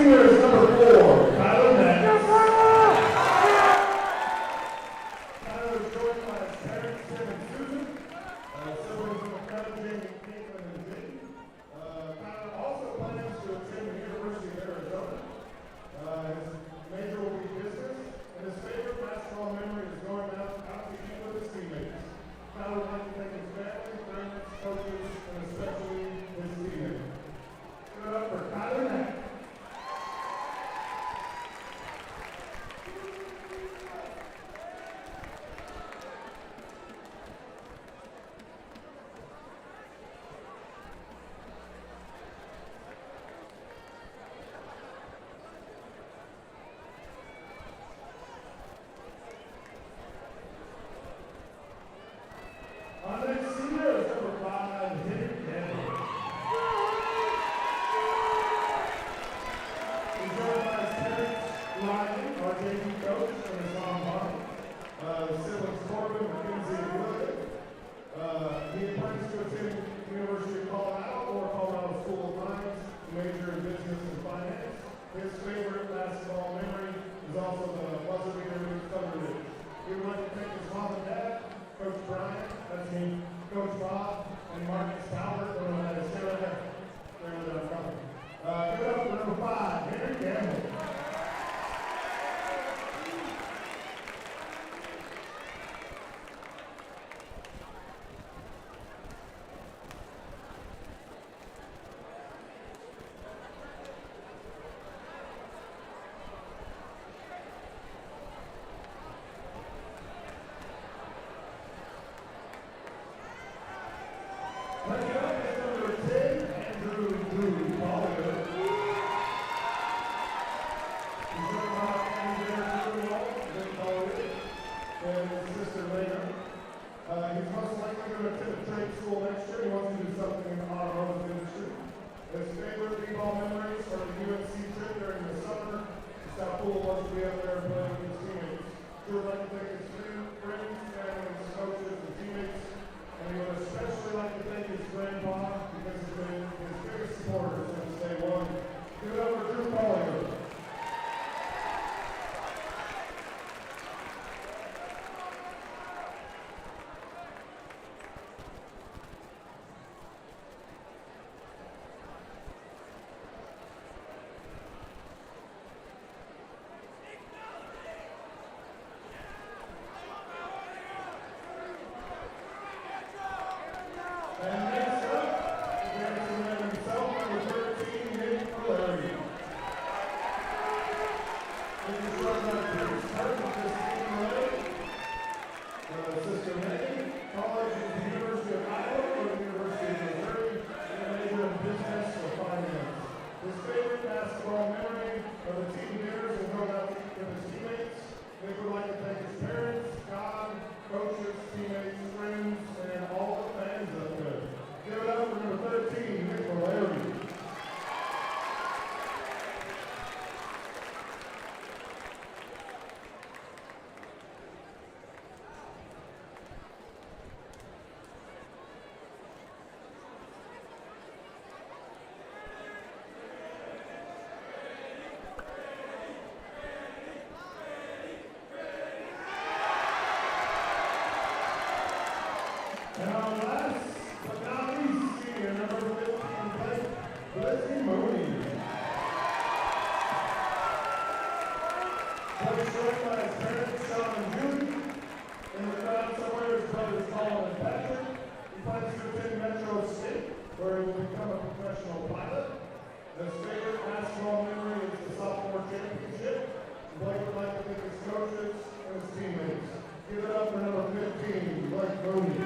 seniors, number 4, Tyler Mack. Tyler is joined by his parents, Tim and Susan, siblings of Jamie, Caitlin, and Jake. Tyler also plans to attend the University of Arizona. His major will be business, and his favorite basketball memory is going out to eat with his teammates. Tyler would like to thank his family, friends, coaches, and especially his teammates. Give it up for Tyler Mack. Our next senior is number 5, Henry Campbell. He's joined by his parents, Ryan, our JV coach, and his mom, Bonnie. His siblings, Corbin, Mackenzie, and William. He plans to attend the University of Colorado or Colorado School of Mines, major in business and finance. His favorite basketball memory is also the buzzer beater against Thunder Ridge. We would like to thank his mom and dad, Coach Brian, that's me, Coach Bob, and Marcus Talbot, and Sarah Heck. Give it up for number 5, Henry Campbell. Next up is number 10, Andrew Collier. He's joined by Andrew Collier and his sister Lena. He's most likely going to attend a trade school next year. He wants to do something in the automotive industry. His favorite b-ball memories are the UNC trip during the summer. Just how cool it was to be up there and play with his teammates. He would like to thank his friends, families, coaches, and teammates. And we would especially like to thank his grandpa because he's been his biggest supporter since day one. Give it up for Drew Collier. And next up, the dancing man himself, number 13, Nick Valeri. Nick is run by Bruce Hart with his team Ray. Sister Megan, college at the University of Iowa or the University of Missouri, and a major in business or finance. His favorite basketball memory of the team dinners and going out to eat with his teammates. Nick would like to thank his parents, God, coaches, teammates, friends, and all the fans up there. Give it up for number 13, Nick Valeri. And our last but not least senior, number 15, Leslie Mooney. He's joined by his parents, Sean and Judy. In the crowd somewhere, his brothers Colin and Patrick. He plans to attend Metro State, where he will become a professional pilot. His favorite basketball memory is the sophomore championship. Blake would like to thank his coaches and his teammates. Give it up for number 15, Blake Mooney.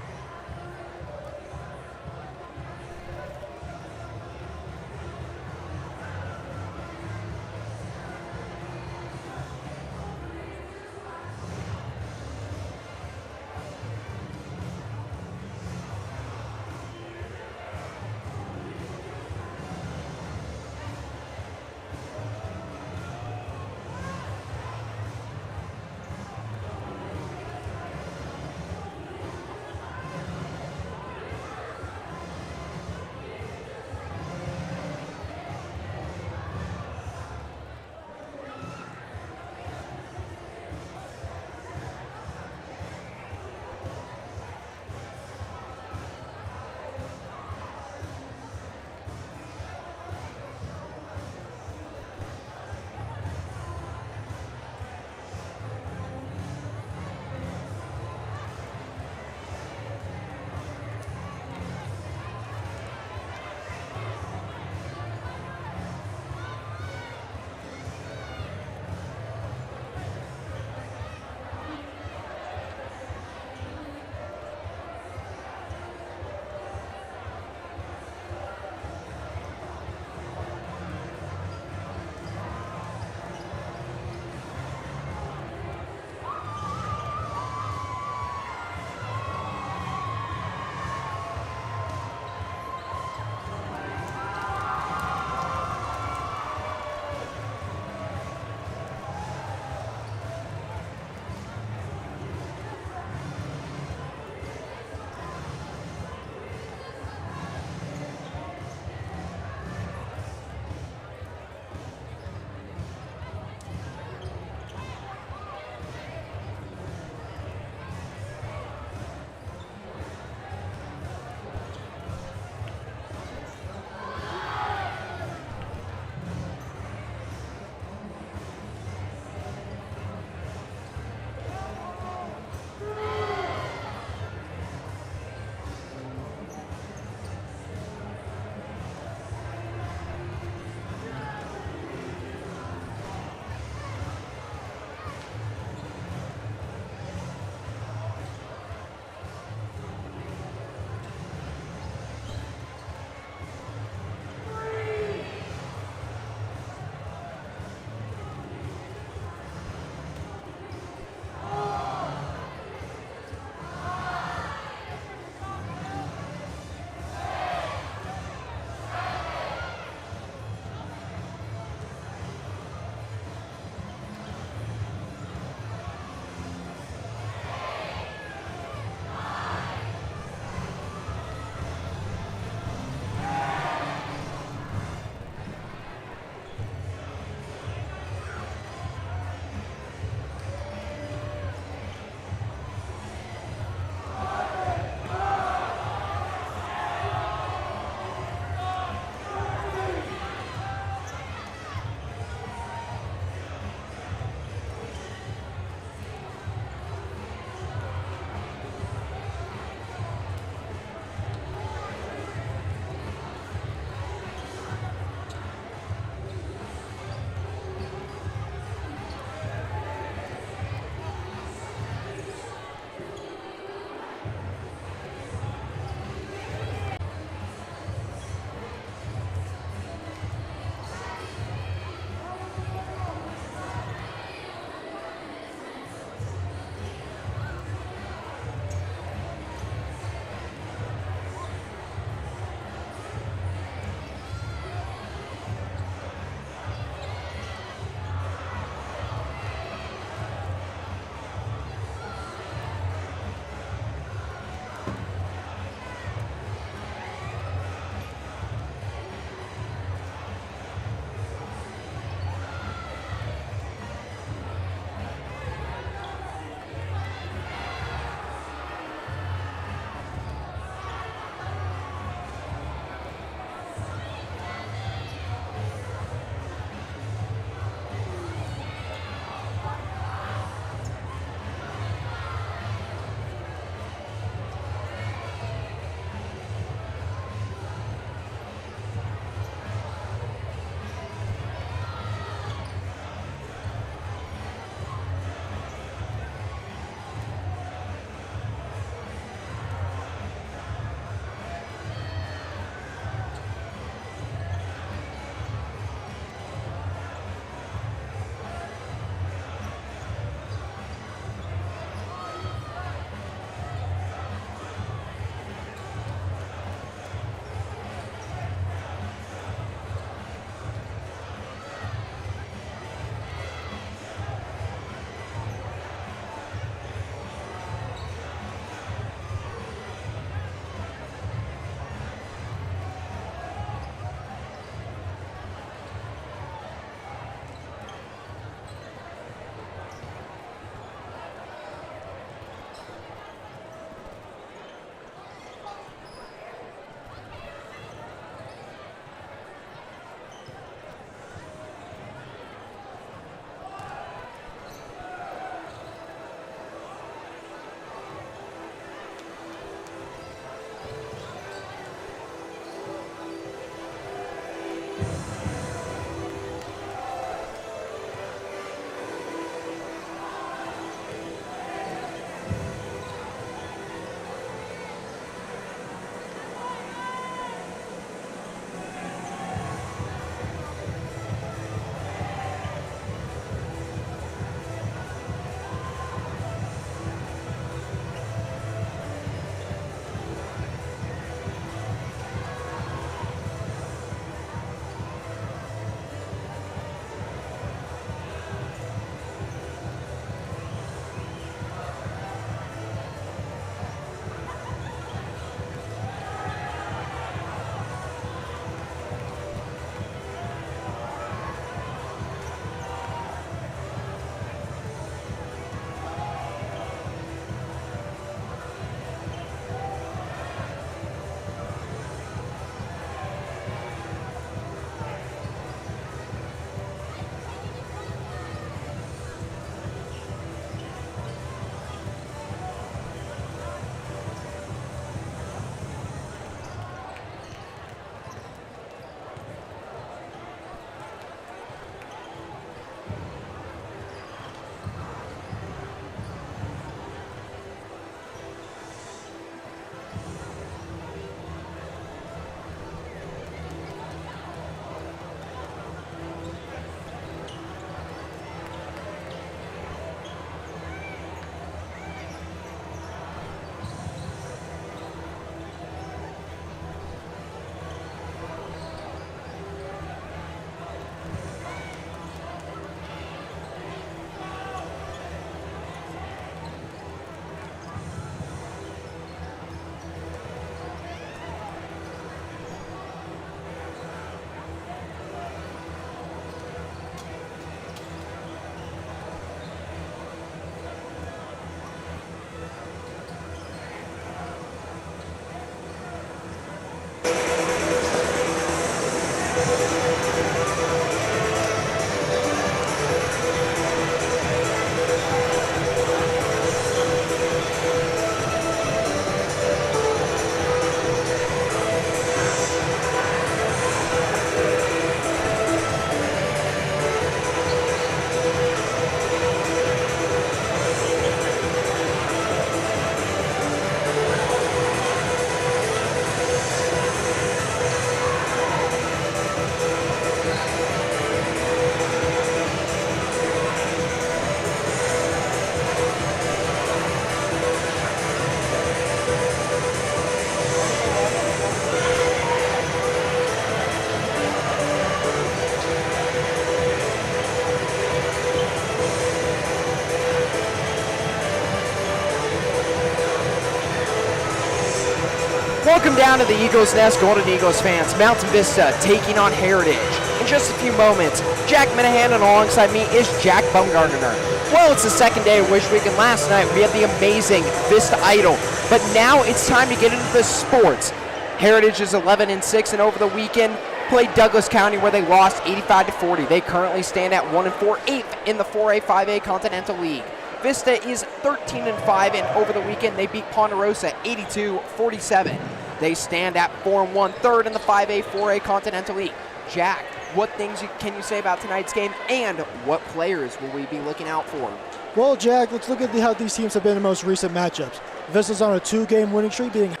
Welcome down to the Eagles Nest, Golden Eagles fans. Mountain Vista taking on Heritage. In just a few moments, Jack Minahan, and alongside me is Jack Bumgardner. Well, it's the second day of Wish Week, and last night we had the amazing Vista Idol. But now it's time to get into the sports. Heritage is 11-6, and over the weekend played Douglas County, where they lost 85-40. They currently stand at 1-4, 8th in the 4A, 5A Continental League. Vista is 13-5, and over the weekend they beat Ponderosa 82-47. They stand at 4-1, 3rd in the 5A, 4A Continental League. Jack, what things can you say about tonight's game, and what players will we be looking out for? Well, Jack, let's look at how these teams have been in the most recent matchups. Vista's on a 2-game winning streak, beating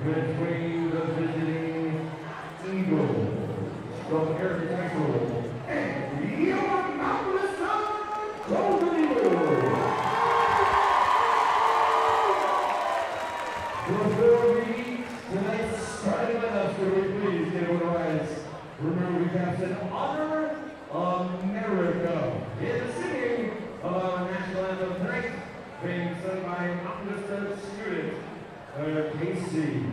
between the visiting Eagles from Heritage and your Mountain Vista Golden Eagles. Before we meet tonight's starting lineup, so we're pleased to organize. Remember, we have an honor America in the singing of our national anthem tonight, being sung by Mountain Vista student Casey.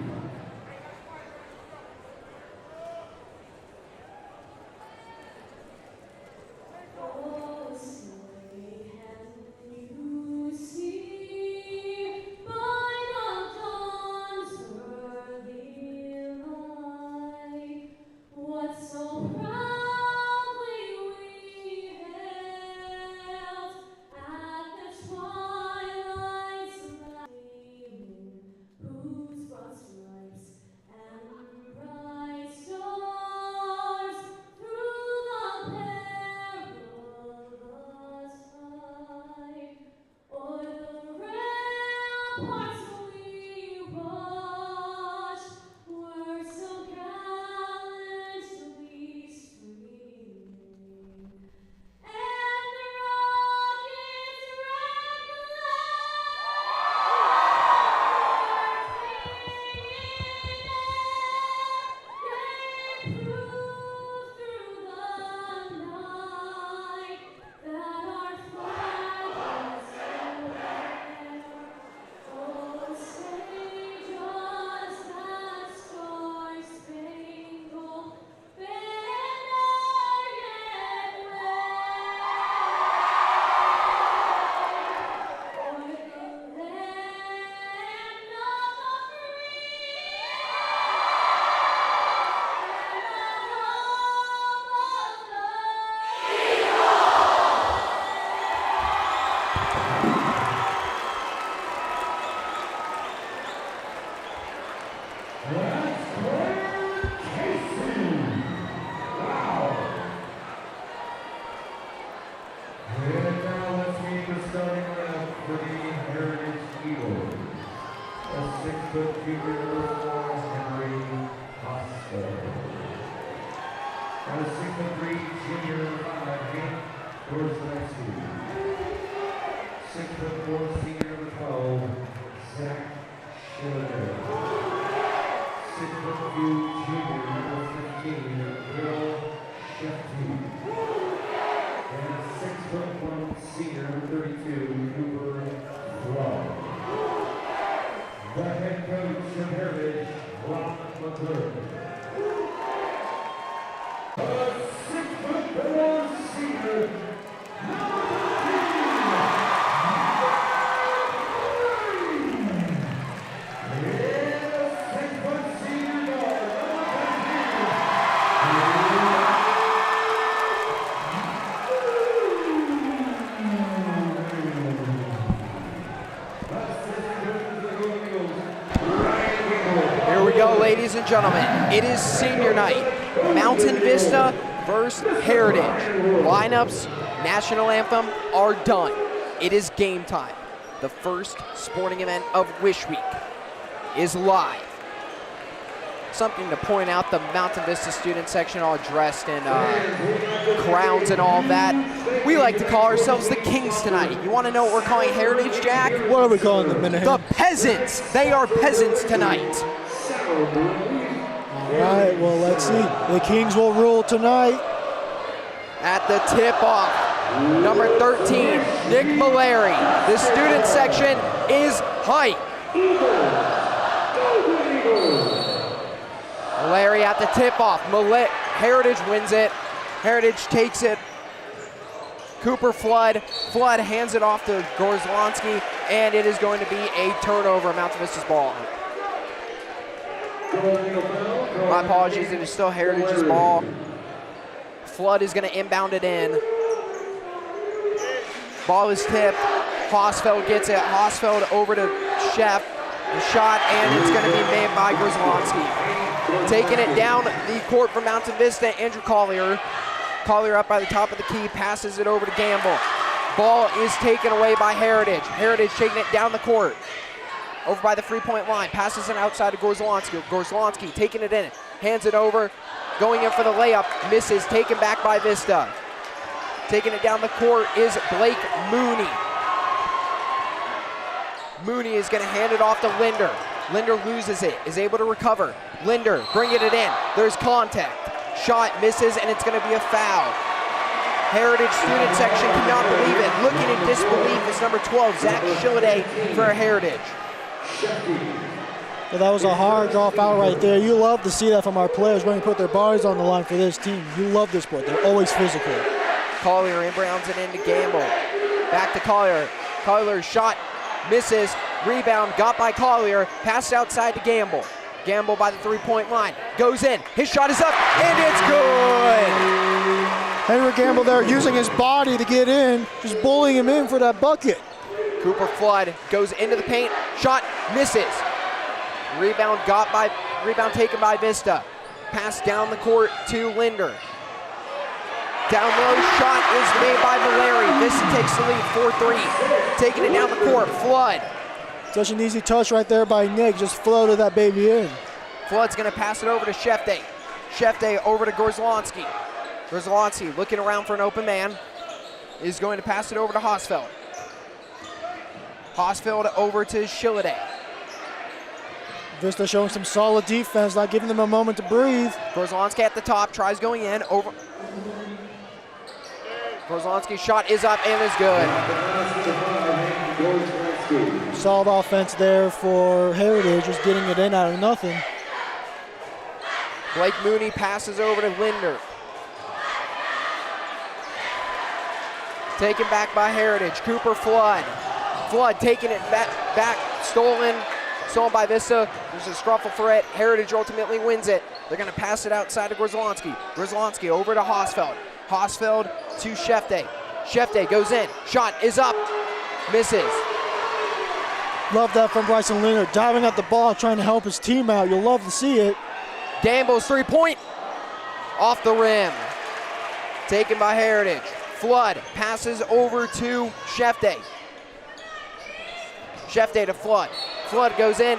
Ladies and gentlemen, it is senior night. Mountain Vista versus Heritage. Lineups, national anthem are done. It is game time. The first sporting event of Wish Week. is live. Something to point out, the Mountain Vista student section all dressed in crowns and all that. We like to call ourselves the Kings tonight. You want to know what we're calling Heritage, Jack? What are we calling them, Minahan? The Peasants. They are peasants tonight. All right, well, let's see. The Kings will rule tonight. At the tip-off, number 13, Nick Malary. The student section is hype. Malary at the tip-off. Heritage wins it. Heritage takes it. Cooper Flood. Flood hands it off to Gorzlowski, and it is going to be a turnover. Mountain Vista's ball. My apologies, it is still Heritage's ball. Flood is going to inbound it in. Ball is tipped. Hosfeld gets it. Hosfeld over to Sheff. The shot, and it's going to be made by Gorzlowski. Taking it down the court for Mountain Vista, Andrew Collier. Collier up by the top of the key, passes it over to Gamble. Ball is taken away by Heritage. Heritage taking it down the court. Over by the three-point line, passes it outside to Gorzlowski. Gorzlowski taking it in, hands it over, going in for the layup, misses, taken back by Vista. Taking it down the court is Blake Mooney. Mooney is going to hand it off to Linder. Linder loses it, is able to recover. Linder bringing it in, there's contact. Shot misses, and it's going to be a foul. Heritage student section cannot believe it. Looking in disbelief is number 12, Zach Shilliday for Heritage. Well, that was a hard draw foul right there. You love to see that from our players when they put their bodies on the line for this team. You love this sport. They're always physical. Collier inbounds it into Gamble. Back to Collier. Collier's shot misses. Rebound got by Collier. Passed outside to Gamble. Gamble by the three-point line. Goes in. His shot is up, and it's good! Henry Gamble there using his body to get in, just bullying him in for that bucket. Cooper Flood goes into the paint. Shot misses. Rebound taken by Vista. Pass down the court to Linder. Down low shot is made by Malary. Vista takes the lead 4-3. Taking it down the court. Flood. Such an easy touch right there by Nick. Just floated that baby in. Flood's going to pass it over to Shefte. Shefte over to Gorzlowski. Gorzlowski looking around for an open man. Is going to pass it over to Hosfeld. Hosfeld over to Shilliday. Vista showing some solid defense, not giving them a moment to breathe. Gorzlowski at the top, tries going in. Over. Gorzlowski's shot is up and is good. Solid offense there for Heritage, just getting it in out of nothing. Blake Mooney passes over to Linder. Taken back by Heritage. Cooper Flood. Flood taking it back, stolen by Vista. There's a scruffle for it. Heritage ultimately wins it. They're going to pass it outside to Gorzlowski. Gorzlowski over to Hosfeld. Hosfeld to Shefte. Shefte goes in. Shot is up. Misses. Love that from Bryce and Linder, diving at the ball, trying to help his team out. You'll love to see it. Gamble's three-point. Off the rim. Taken by Heritage. Flood passes over to Shefte. Shefte to Flood. Flood goes in.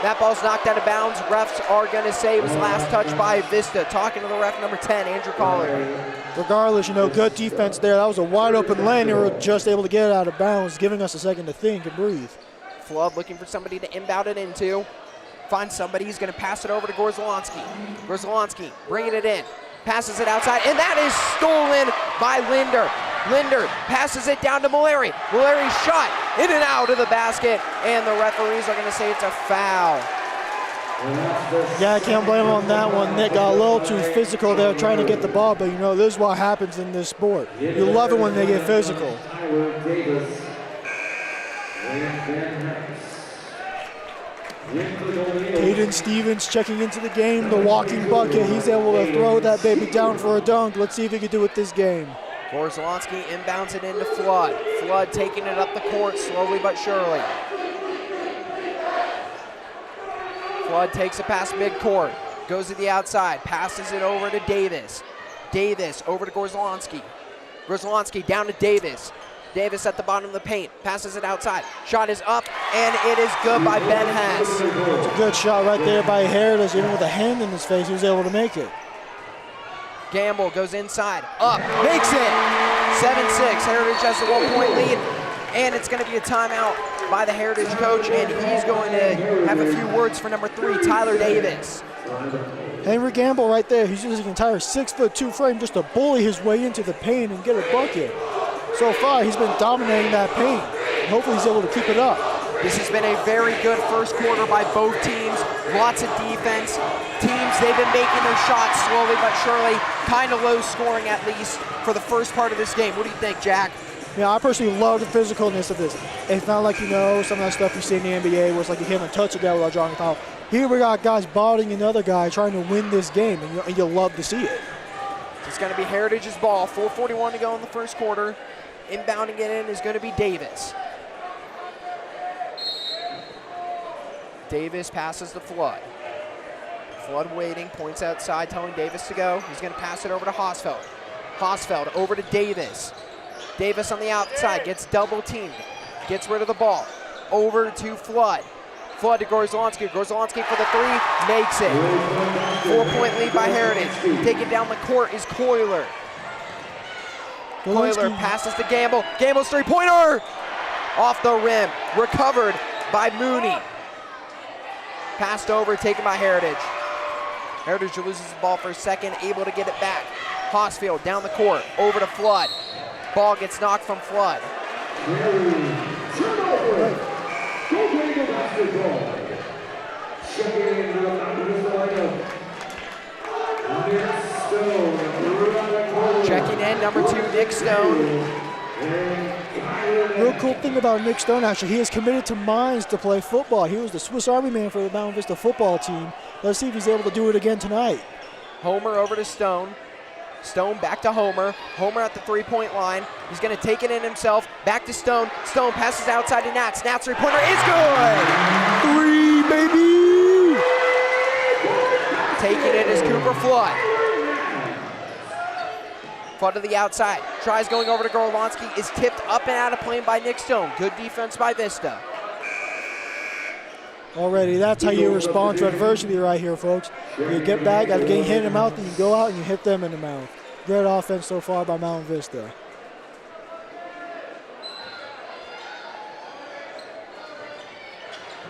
That ball's knocked out of bounds. Refs are going to say it was last touch by Vista. Talking to the ref number 10, Andrew Collier. Regardless, good defense there. That was a wide open lane. They were just able to get it out of bounds, giving us a second to think and breathe. Flood looking for somebody to inbound it into. Finds somebody. He's going to pass it over to Gorzlowski. Gorzlowski bringing it in. Passes it outside, and that is stolen by Linder. Linder passes it down to Malary. Malary's shot in and out of the basket, and the referees are going to say it's a foul. Yeah, I can't blame him on that one. Nick got a little too physical there trying to get the ball, but this is what happens in this sport. You love it when they get physical. Aiden Stevens checking into the game, the walking bucket. He's able to throw that baby down for a dunk. Let's see if he can do it this game. Gorzlowski inbounds it into Flood. Flood taking it up the court slowly but surely. Flood takes it past midcourt, goes to the outside, passes it over to Davis. Davis over to Gorzlowski. Gorzlowski down to Davis. Davis at the bottom of the paint, passes it outside. Shot is up, and it is good by Ben Hess. It's a good shot right there by Heritage. Even with a hand in his face, he was able to make it. Gamble goes inside, up, makes it. 7-6, Heritage has the 1-point lead, and it's going to be a timeout by the Heritage coach, and he's going to have a few words for number 3, Tyler Davis. Henry Gamble right there, he's using an entire 6'2" frame just to bully his way into the paint and get a bucket. So far, he's been dominating that paint. Hopefully he's able to keep it up. This has been a very good first quarter by both teams. Lots of defense. Teams, they've been making their shots slowly but surely. Kind of low scoring at least for the first part of this game. What do you think, Jack? Yeah, I personally love the physicalness of this. It's not like, some of that stuff you see in the NBA where it's like you can't even touch a guy without drawing a foul. Here we got guys bodying another guy trying to win this game, and you'll love to see it. It's going to be Heritage's ball. 4:41 to go in the first quarter. Inbounding it in is going to be Davis. Davis passes to Flood. Flood waiting, points outside, telling Davis to go. He's going to pass it over to Hosfeld. Hosfeld over to Davis. Davis on the outside, gets double teamed, gets rid of the ball. Over to Flood. Flood to Gorzalonski. Gorzalonski for the 3, makes it. 4-point lead by Heritage. Taking down the court is Coiler. Coiler passes to Gamble. Gamble's 3-pointer! Off the rim. Recovered by Mooney. Passed over, taken by Heritage. Heritage loses the ball for a second, able to get it back. Hosfield down the court, over to Flood. Ball gets knocked from Flood. Checking in, number 2, Nick Stone. Real cool thing about Nick Stone, actually, he is committed to Mines to play football. He was the Swiss Army man for the Mountain Vista football team. Let's see if he's able to do it again tonight. Homer over to Stone. Stone back to Homer. Homer at the 3-point line. He's going to take it in himself. Back to Stone. Stone passes outside to Nats. Nats 3-pointer is good! 3, baby! Taking it is Cooper Flood. Flood to the outside. Tries going over to Gorlonsky. Is tipped up and out of play by Nick Stone. Good defense by Vista. Already, that's how you respond to adversity right here, folks. You get back, after getting hit in the mouth, and you go out and you hit them in the mouth. Great offense so far by Mountain Vista.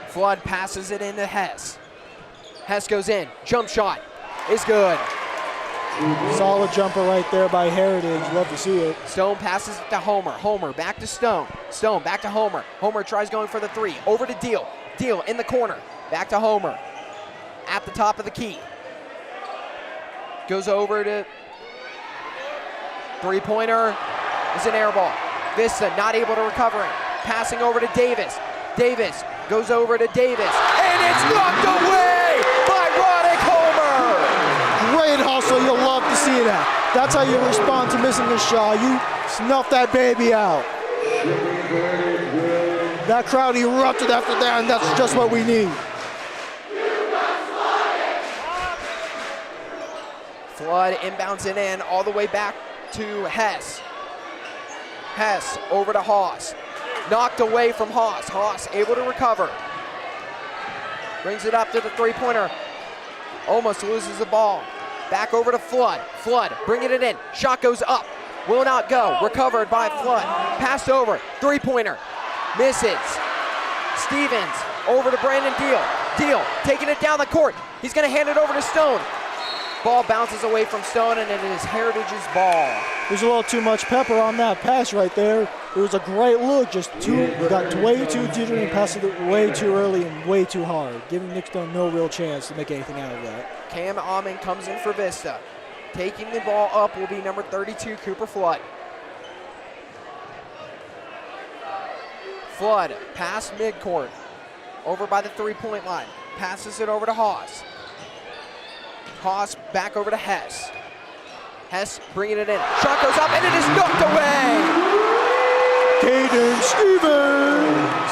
Flood passes it into Hess. Hess goes in. Jump shot is good. Solid jumper right there by Heritage. Love to see it. Stone passes it to Homer. Homer back to Stone. Stone back to Homer. Homer tries going for the 3. Over to Deal. Deal in the corner. Back to Homer. At the top of the key. Goes over to 3-pointer. Is an air ball. Vista not able to recover it. Passing over to Davis. Davis goes over to Davis. And it's knocked away by Roddick Homer. Great hustle. You'll love to see that. That's how you respond to missing this shot. You snuff that baby out. That crowd erupted after that, and that's just what we need. Flood inbounds it in all the way back to Hess. Hess over to Haas. Knocked away from Haas. Haas able to recover. Brings it up to the 3-pointer. Almost loses the ball. Back over to Flood. Flood bringing it in. Shot goes up. Will not go. Recovered by Flood. Passed over. 3-pointer. Misses. Stevens over to Brandon Deal. Deal taking it down the court. He's going to hand it over to Stone. Ball bounces away from Stone, and it is Heritage's ball. There's a little too much pepper on that pass right there. It was a great look, got way too jittery and passed it way too early and way too hard, giving Nick Stone no real chance to make anything out of that. Cam Amon comes in for Vista. Taking the ball up will be number 32, Cooper Flood. Flood, pass midcourt, over by the 3-point line. Passes it over to Haas. Haas back over to Hess. Hess bringing it in. Shot goes up and it is knocked away. Caden Stevens.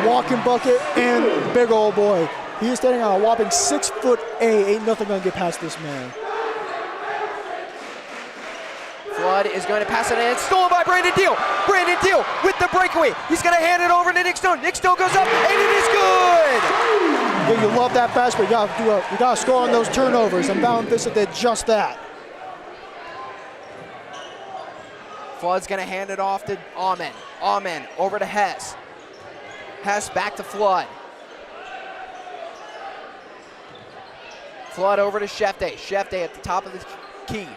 Walking bucket and big old boy. He is standing on a whopping 6'8". Ain't nothing gonna get past this man. Flood is going to pass it in. It's stolen by Brandon Deal. Brandon Deal with the breakaway. He's going to hand it over to Nick Stone. Nick Stone goes up, and it is good. Yeah, you love that pass, but you got to score on those turnovers, and Mountain Vista did just that. Flood's going to hand it off to Amen. Amen over to Hess. Hess back to Flood. Flood over to Shefte. Shefte at the top of the key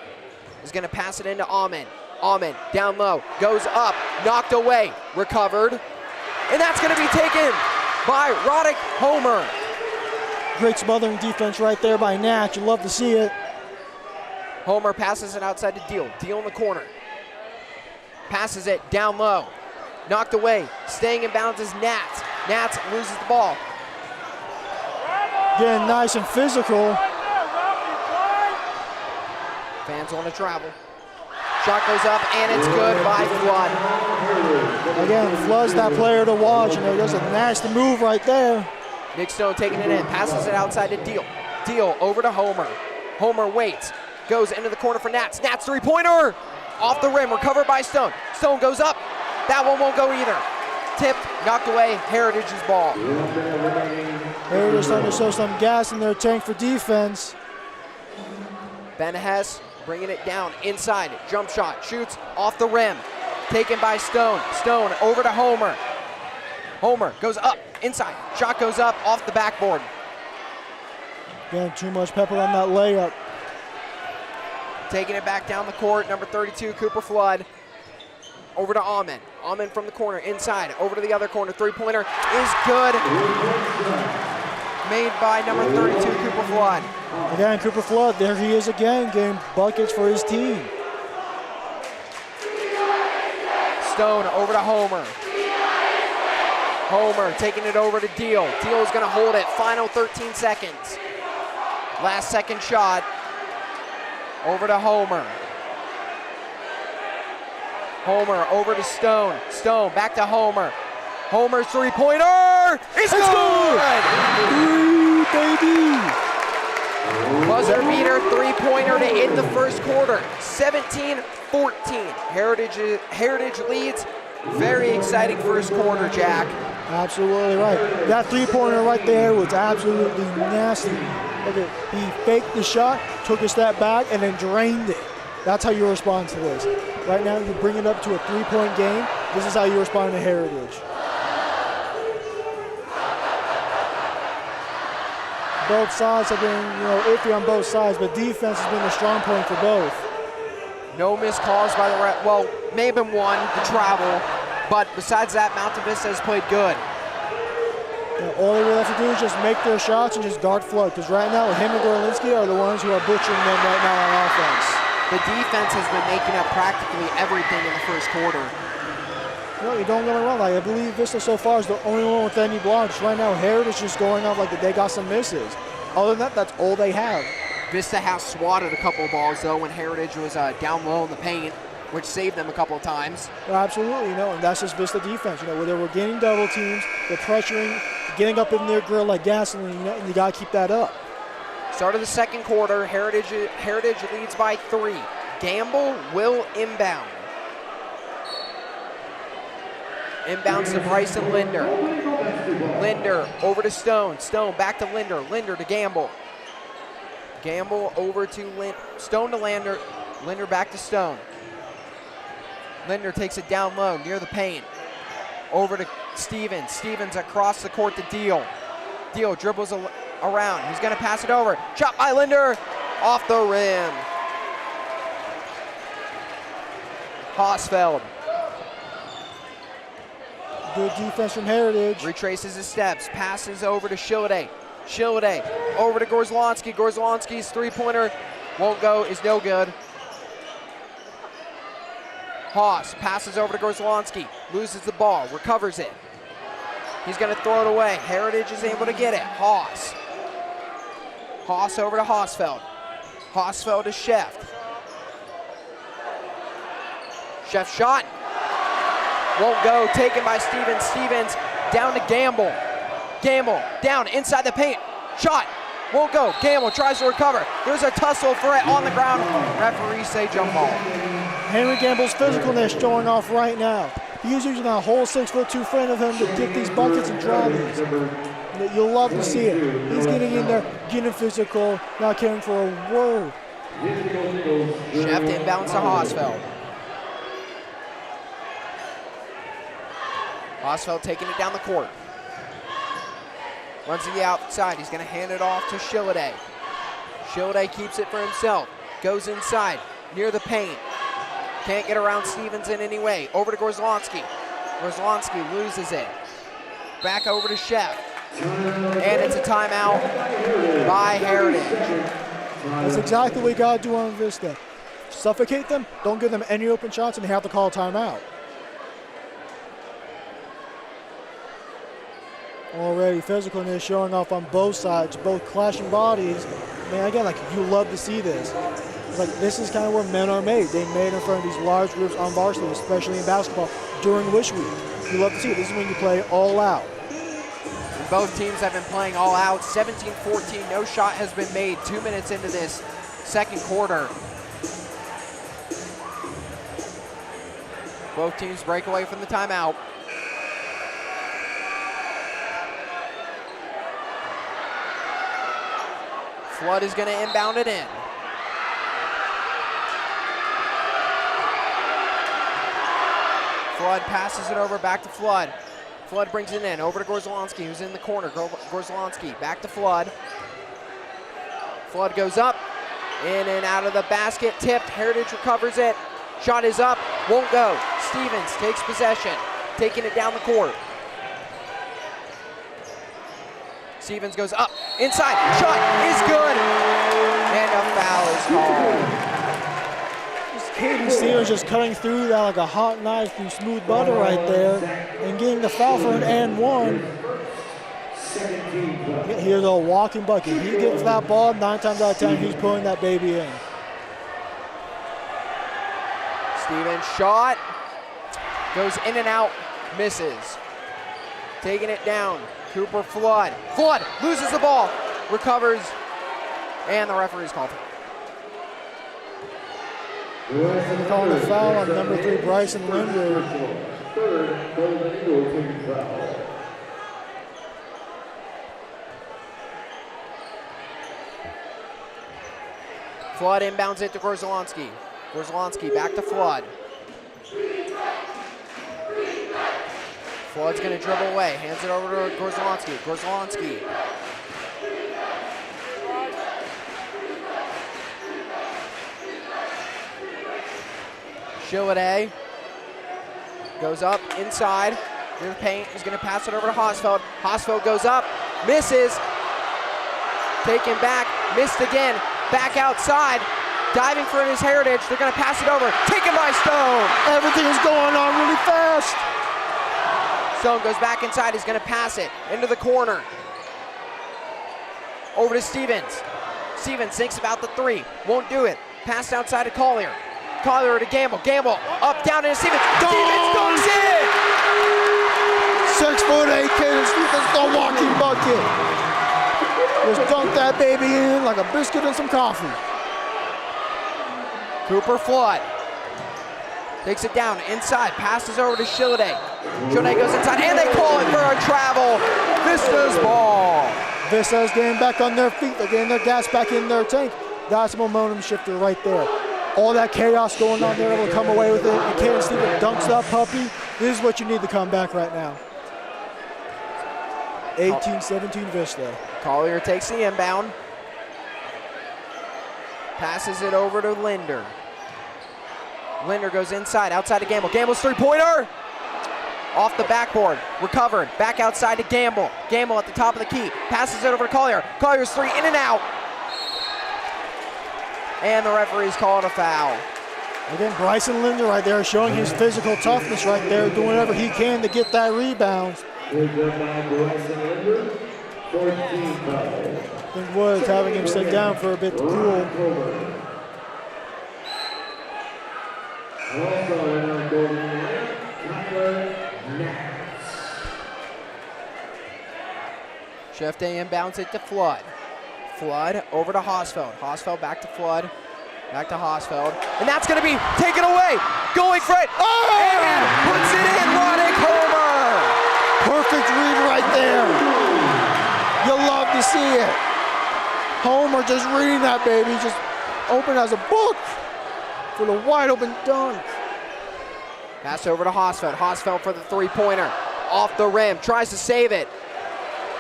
is going to pass it into Amen. Amen down low, goes up, knocked away, recovered, and that's going to be taken by Roddick Homer. Great smothering defense right there by Natch. You love to see it. Homer passes it outside to Deal. Deal in the corner. Passes it down low. Knocked away. Staying in bounds is Nats. Nats loses the ball. Getting nice and physical. Fans want to travel. Shot goes up, and it's good by Flood. Again, Flood's that player to watch. You know, he does a nasty move right there. Nick Stone taking it in. Passes it outside to Deal. Deal over to Homer. Homer waits. Goes into the corner for Nats. Nats three-pointer. Off the rim, recovered by Stone. Stone goes up. That one won't go either. Tipped, knocked away, Heritage's ball. Heritage starting to show some gas in their tank for defense. Ben Hess bringing it down inside. Jump shot, shoots off the rim. Taken by Stone. Stone over to Homer. Homer goes up, inside. Shot goes up, off the backboard. Again, too much pepper on that layup. Taking it back down the court, number 32, Cooper Flood. Over to Amen. Amen from the corner, inside, over to the other corner. Three-pointer is good. Made by number 32, Cooper Flood. Again, Cooper Flood, there he is again, getting buckets for his team. Stone over to Homer. Homer taking it over to Deal. Deal is going to hold it. Final 13 seconds. Last second shot. Over to Homer. Homer over to Stone. Stone back to Homer. Homer's three-pointer is good! Ooh, baby! Buzzer beater three-pointer to end the first quarter. 17-14. Heritage leads. Very exciting first quarter, Jack. Absolutely right. That three-pointer right there was absolutely nasty. Okay, he faked the shot, took a step back, and then drained it. That's how you respond to this. Right now, you bring it up to a three-point game. This is how you respond to Heritage. Both sides have been, iffy on both sides, but defense has been a strong point for both. No missed calls by the ref. Well, may have been one, the travel, but besides that, Mountain Vista has played good. All they really have to do is just make their shots and just guard Flood, because right now, him and Gorlinski are the ones who are butchering them right now on offense. The defense has been making up practically everything in the first quarter. You don't get me wrong. I believe Vista so far is the only one with any blocks. Right now, Heritage is just going off like they got some misses. Other than that, that's all they have. Vista has swatted a couple of balls, though, when Heritage was down low in the paint, which saved them a couple of times. Absolutely, and that's just Vista defense. Where they were getting double teams, they're pressuring, getting up in their grill like gasoline, and you got to keep that up. Start of the second quarter, Heritage leads by 3. Gamble will inbound. Inbounds to Bryce and Linder. Linder over to Stone. Stone back to Linder. Linder to Gamble. Gamble over to Stone to Linder. Linder back to Stone. Linder takes it down low near the paint. Over to Stevens. Stevens across the court to Deal. Deal dribbles around. He's going to pass it over. Shot by Linder. Off the rim. Hausfeld. Good defense from Heritage. Retraces his steps. Passes over to Shilliday. Shilliday over to Gorzlonski. Gorzlonski's three-pointer won't go. Is no good. Haas passes over to Gorzlonski. Loses the ball. Recovers it. He's going to throw it away. Heritage is able to get it. Haas. Haas over to Hausfeld. Hausfeld to Sheft. Sheft shot. Won't go. Taken by Stevens. Stevens down to Gamble. Gamble down inside the paint. Shot. Won't go. Gamble tries to recover. There's a tussle for it on the ground. Referees say jump ball. Henry Gamble's physicalness showing off right now. He's using that whole 6'2" frame of him to get these buckets and draw these. You'll love to see it. He's getting in there, getting physical, not caring for a word. Chef inbounds to Hosfeld. Hosfeld taking it down the court. Runs to the outside. He's going to hand it off to Shilliday. Shilliday keeps it for himself. Goes inside, near the paint. Can't get around Stevens in any way. Over to Gorzlowski. Gorzlowski loses it. Back over to Chef. And it's a timeout by Heritage. That's exactly what you got to do on Vista. Suffocate them, don't give them any open shots, and they have to call a timeout. Already physicalness showing off on both sides, both clashing bodies. Man, again, like, you love to see this. It's like, this is kind of where men are made. They made in front of these large groups on varsity, especially in basketball during Wish Week. You love to see it. This is when you play all out. And both teams have been playing all out. 17-14, no shot has been made 2 minutes into this second quarter. Both teams break away from the timeout. Flood is going to inbound it in. Flood passes it over, back to Flood. Flood brings it in, over to Gorzlowski, who's in the corner. Gorzlowski, back to Flood. Flood goes up, in and out of the basket, tipped. Heritage recovers it. Shot is up, won't go. Stevens takes possession, taking it down the court. Stevens goes up, inside, shot is good, and a foul is called. Caden Stevens just cutting through that like a hot knife through smooth butter right there, and getting the foul for an and one. Here's a walking bucket. He gets that ball, 9 times out of 10, he's pulling that baby in. Stevens shot, goes in and out, misses. Taking it down. Cooper Flood. Flood loses the ball, recovers, and the referee's called. They're calling a foul on number 3, Bryce and Linder. Flood inbounds it to Gorzlowski. Gorzlowski back to Flood. Flood's going to dribble away, hands it over to Gorzlowski. Gorzlowski. Shilliday goes up inside near the paint. He's going to pass it over to Hosfeld. Hosfeld goes up, misses. Taken back, missed again. Back outside, diving for his Heritage. They're going to pass it over. Taken by Stone. Everything is going on really fast. Stone goes back inside. He's going to pass it into the corner. Over to Stevens. Stevens thinks about the 3. Won't do it. Pass outside to Collier. Collier to Gamble. Gamble up, down into Stevens. Stevens goes in! 6'8" Caden Stevens, the walking bucket. Just dunk that baby in like a biscuit and some coffee. Cooper Flood takes it down inside, passes over to Shilliday. Shilliday goes inside, and they call it for a travel. Vista's ball. Vista's getting back on their feet. They're getting their gas back in their tank. That's a momentum shifter right there. All that chaos going on, they're able to come away with it. And Caden Stevens dunks that puppy. This is what you need to come back right now. 18-17 Vista. Collier takes the inbound. Passes it over to Linder. Linder goes inside, outside to Gamble. Gamble's 3-pointer! Off the backboard, recovered, back outside to Gamble. Gamble at the top of the key, passes it over to Collier. Collier's 3, in and out. And the referee's calling a foul. Again, Bryce and Linder right there showing his physical toughness right there, doing whatever he can to get that rebound. I think Woods having him sit down for a bit to cool. Chef Day inbounds it to Flood. Flood over to Hosfeld. Hosfeld back to Flood. Back to Hosfeld. And that's going to be taken away. Going for it. Oh! And puts it in. Roddick Homer. Perfect read right there. You'll love to see it. Homer just reading that baby, just open as a book for the wide open dunk. Pass over to Hosfeld. Hosfeld for the three-pointer. Off the rim. Tries to save it.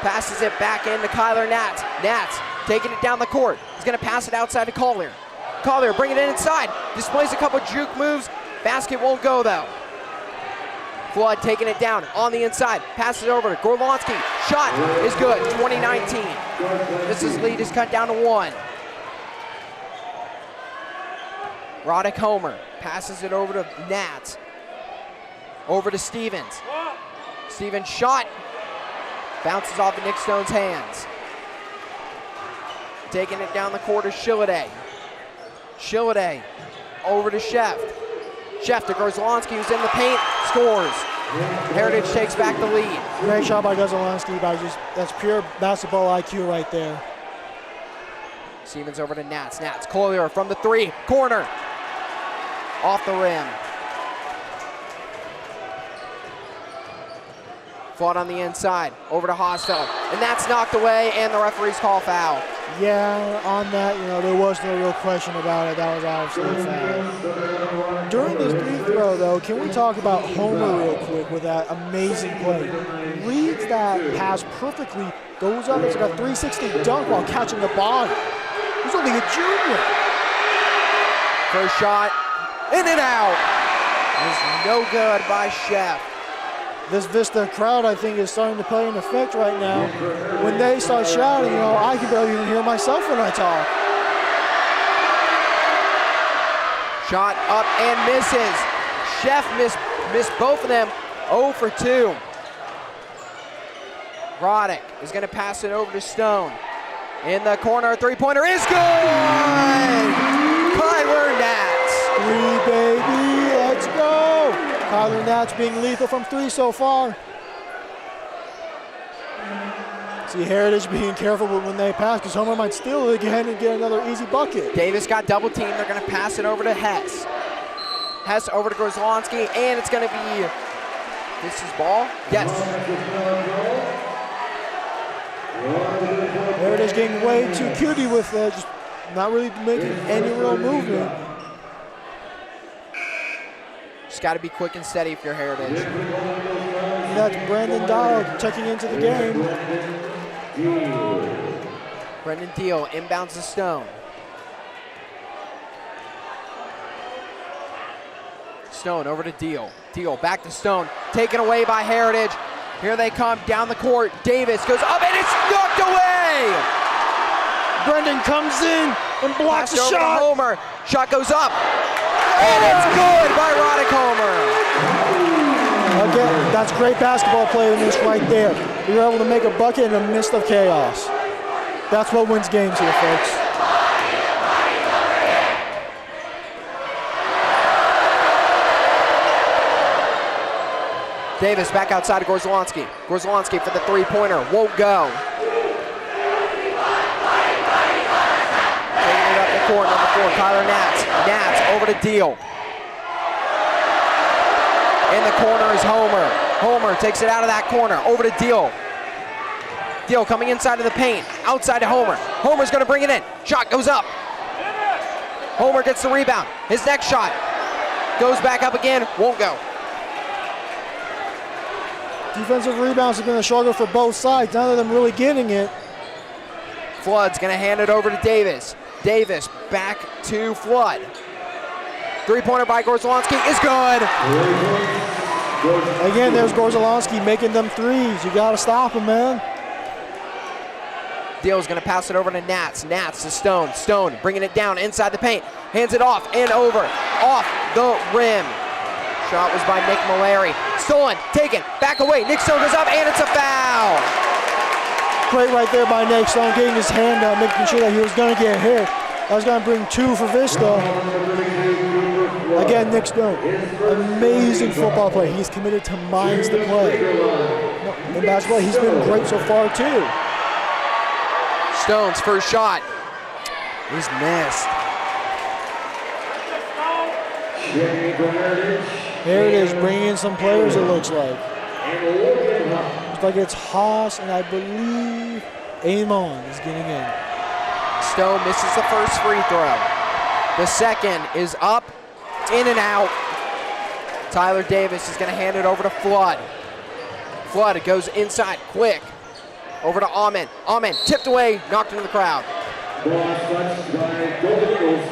Passes it back into Kyler Nats. Nats taking it down the court. He's going to pass it outside to Collier. Collier bringing it inside. Displays a couple juke moves. Basket won't go though. Flood taking it down on the inside. Passes it over to Gorlonsky. Shot is good. 2019. This lead is cut down to 1. Roddick Homer passes it over to Nats. Over to Stevens. Stevens shot. Bounces off of Nick Stone's hands. Taking it down the court is Shilladay. Shilladay over to Chef. Chef to Grozlonsky, who's in the paint, scores. Heritage takes back the lead. Great shot by Grozlonsky, that's pure basketball IQ right there. Stevens over to Nats. Nats, Collier from the 3, corner. Off the rim. Flood on the inside, over to Hosfeld. And that's knocked away, and the referees call foul. Yeah, on that, there was no real question about it. That was obviously a foul. During this free throw, though, can we talk about Homer real quick with that amazing play? Reads that pass perfectly, goes up, it's like a 360 dunk while catching the ball. He's only a junior. First shot, in and out. Is no good by Chef. This Vista crowd, I think, is starting to play an effect right now. When they start shouting, I can barely even hear myself when I talk. Shot up and misses. Chef missed both of them. 0 for 2. Roddick is going to pass it over to Stone. In the corner, three-pointer is good! Kyler Nats. 3, baby, let's go! Kyler Nats being lethal from 3 so far. See Heritage being careful when they pass because Homer might steal it again and get another easy bucket. Davis got double teamed. They're going to pass it over to Hess. Hess over to Grozlonsky, and it's going to be this is ball. Yes. Heritage getting way too cutie with just not really making any real movement. Just got to be quick and steady if you're Heritage. That's Brandon Dowd checking into the game. Brendan Deal inbounds to Stone. Stone over to Deal. Deal back to Stone. Taken away by Heritage. Here they come down the court. Davis goes up and it's knocked away. Brendan comes in and blocks the shot. Homer. Shot goes up. And it's good by Roddick Homer. Again, that's great basketball players right there. You're able to make a bucket in the midst of chaos. That's what wins games here, folks. Davis back outside of Grozlonsky. Grozlonsky for the three-pointer. Won't go. Taking it up the court, number 4, Kyler Nats. Nats over to Deal. In the corner is Homer. Homer takes it out of that corner. Over to Deal. Deal coming inside of the paint. Outside to Homer. Homer's going to bring it in. Shot goes up. Homer gets the rebound. His next shot goes back up again. Won't go. Defensive rebounds have been a struggle for both sides. None of them really getting it. Flood's going to hand it over to Davis. Davis back to Flood. Three-pointer by Grozlonsky is good. Again, there's Grozlonsky making them threes. You got to stop him, man. Deal's going to pass it over to Nats. Nats to Stone. Stone bringing it down inside the paint. Hands it off and over. Off the rim. Shot was by Nick Mallory. Stolen, taken, back away. Nick Stone goes up and it's a foul. Great right there by Nick Stone, getting his hand out, making sure that he was going to get hit. That was going to bring 2 for Vista. Again, Nick Stone, amazing football play. He's committed to minds the play. In basketball, he's been great so far too. Stone's first shot is missed. Heritage bringing in some players, it looks like. Looks like it's Haas, and I believe Amon is getting in. Stone misses the first free throw. The second is up, in and out. Tyler Davis is going to hand it over to Flood. Flood, it goes inside, quick. Over to Amen. Amen tipped away, knocked into the crowd.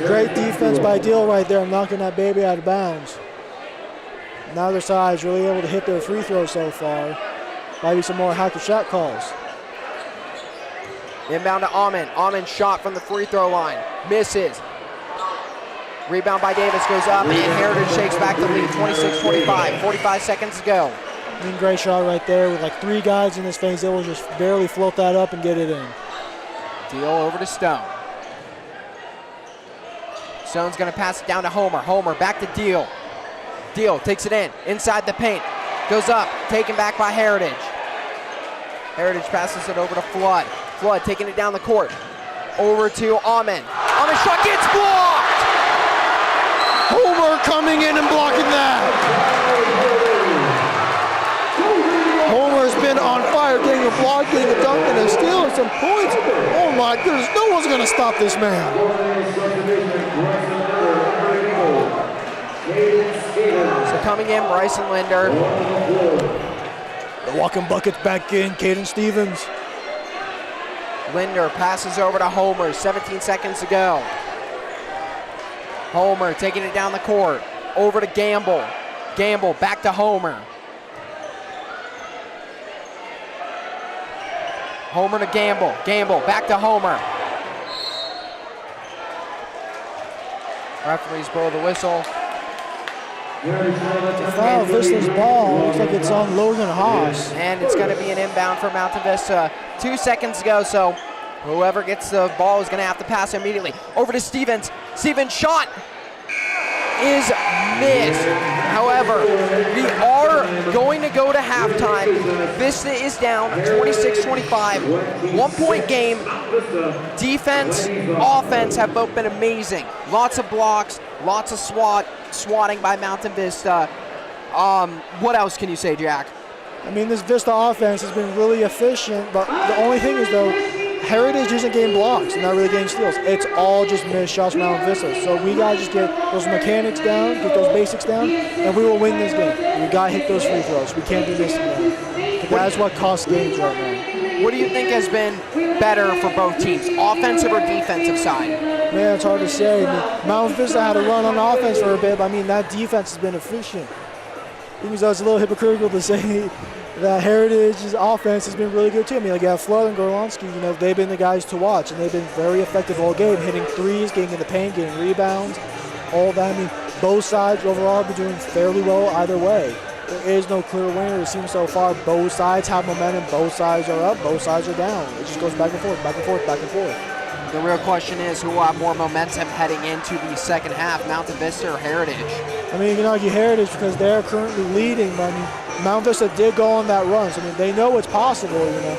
Great defense by Deal right there, knocking that baby out of bounds. Neither side's really able to hit their free throws so far. Maybe some more hacker shot calls. Inbound to Amen. Amen shot from the free throw line. Misses. Rebound by Davis goes up, and Heritage shakes back the lead, 26-25. 45 seconds to go. I mean, great shot right there with like 3 guys in this phase. They will just barely float that up and get it in. Deal over to Stone. Stone's going to pass it down to Homer. Homer back to Deal. Deal takes it in, inside the paint. Goes up, taken back by Heritage. Heritage passes it over to Flood. Flood taking it down the court. Over to Amen. Amen shot gets blocked! Homer coming in and blocking that. Homer's been on fire, getting a block, getting a dunk, and stealing some points. Oh my goodness, no one's going to stop this man. So coming in, Bryce and Linder. The walking buckets back in, Caden Stevens. Linder passes over to Homer, 17 seconds to go. Homer taking it down the court, over to Gamble. Gamble back to Homer. Homer to Gamble. Gamble back to Homer. Referees blow the whistle. Foul, Vista's ball. Looks like it's on Logan Haas. And it's going to be an inbound for Mountain Vista. 2 seconds to go, so whoever gets the ball is going to have to pass immediately. Over to Stevens. Stevens' shot is missed. However, we are going to go to halftime. Vista is down 26-25. 1 point game. Defense, offense have both been amazing. Lots of blocks, lots of swatting by Mountain Vista. What else can you say, Jack? I mean, this Vista offense has been really efficient, but the only thing is, though, Heritage isn't getting blocks and not really getting steals. It's all just missed shots from Mountain Vista. So we got to just get those mechanics down, get those basics down, and we will win this game. We got to hit those free throws. We can't be missing them. That's what costs games right now. What do you think has been better for both teams, offensive or defensive side? Man, it's hard to say. I mean, Mountain Vista had a run on offense for a bit, but I mean, that defense has been efficient. Even though it's a little hypocritical to say that Heritage's offense has been really good too. I mean, like, Flood and Gorlonsky, you know, they've been the guys to watch, and they've been very effective all game, hitting threes, getting in the paint, getting rebounds, all that. I mean, both sides overall have been doing fairly well either way. There is no clear winner. It seems so far both sides have momentum, both sides are up, both sides are down. It just goes back and forth, back and forth, back and forth. The real question is who will have more momentum heading into the second half, Mountain Vista or Heritage? I mean, you can argue Heritage because they're currently leading, but I mean, Mountain Vista did go on that run. So, I mean, they know it's possible, you know.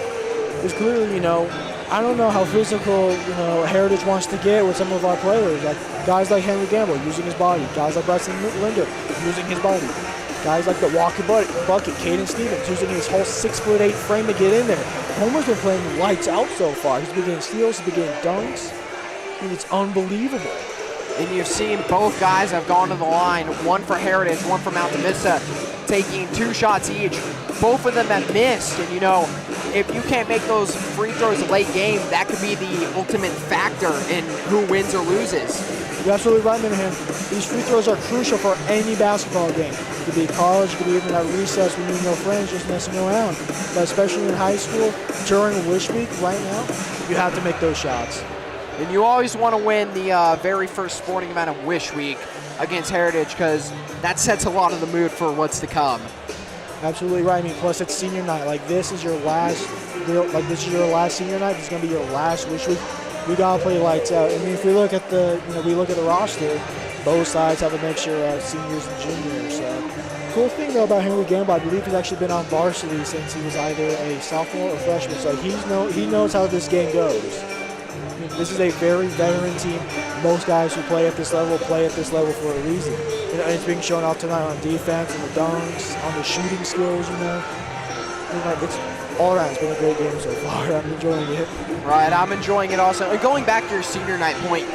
It's clearly, you know, I don't know how physical, you know, Heritage wants to get with some of our players. Like guys like Henry Gamble using his body. Guys like Bryce Linder using his body. Guys like the walking bucket, Caden Stevens using his whole 6'8" frame to get in there. Homer's been playing lights out so far. He's been getting steals, he's been getting dunks. I mean, it's unbelievable. And you've seen both guys have gone to the line, one for Heritage, one for Mountain Vista, taking 2 shots each. Both of them have missed, and you know, if you can't make those free throws late game, that could be the ultimate factor in who wins or loses. You're absolutely right, Minahan. These free throws are crucial for any basketball game. It could be college, it could be even at recess when you know friends just messing around. But especially in high school, during wish week right now, you have to make those shots. And you always want to win the very first sporting event of Wish Week against Heritage because that sets a lot of the mood for what's to come. Absolutely right. I mean, plus it's senior night. Like this is your last senior night. This is gonna be your last Wish Week. We gotta play lights out. I mean, if we look at the roster, both sides have a mixture of seniors and juniors. So, cool thing though about Henry Gamble, I believe he's actually been on varsity since he was either a sophomore or freshman. So he knows how this game goes. I mean, This is a very veteran team. Most guys who play at this level for a reason. You know, and it's being shown off tonight on defense and the dunks, on the shooting skills. You know, it's all around. It's been a great game so far. I'm enjoying it. Right, I'm enjoying it also. And going back to your senior night point,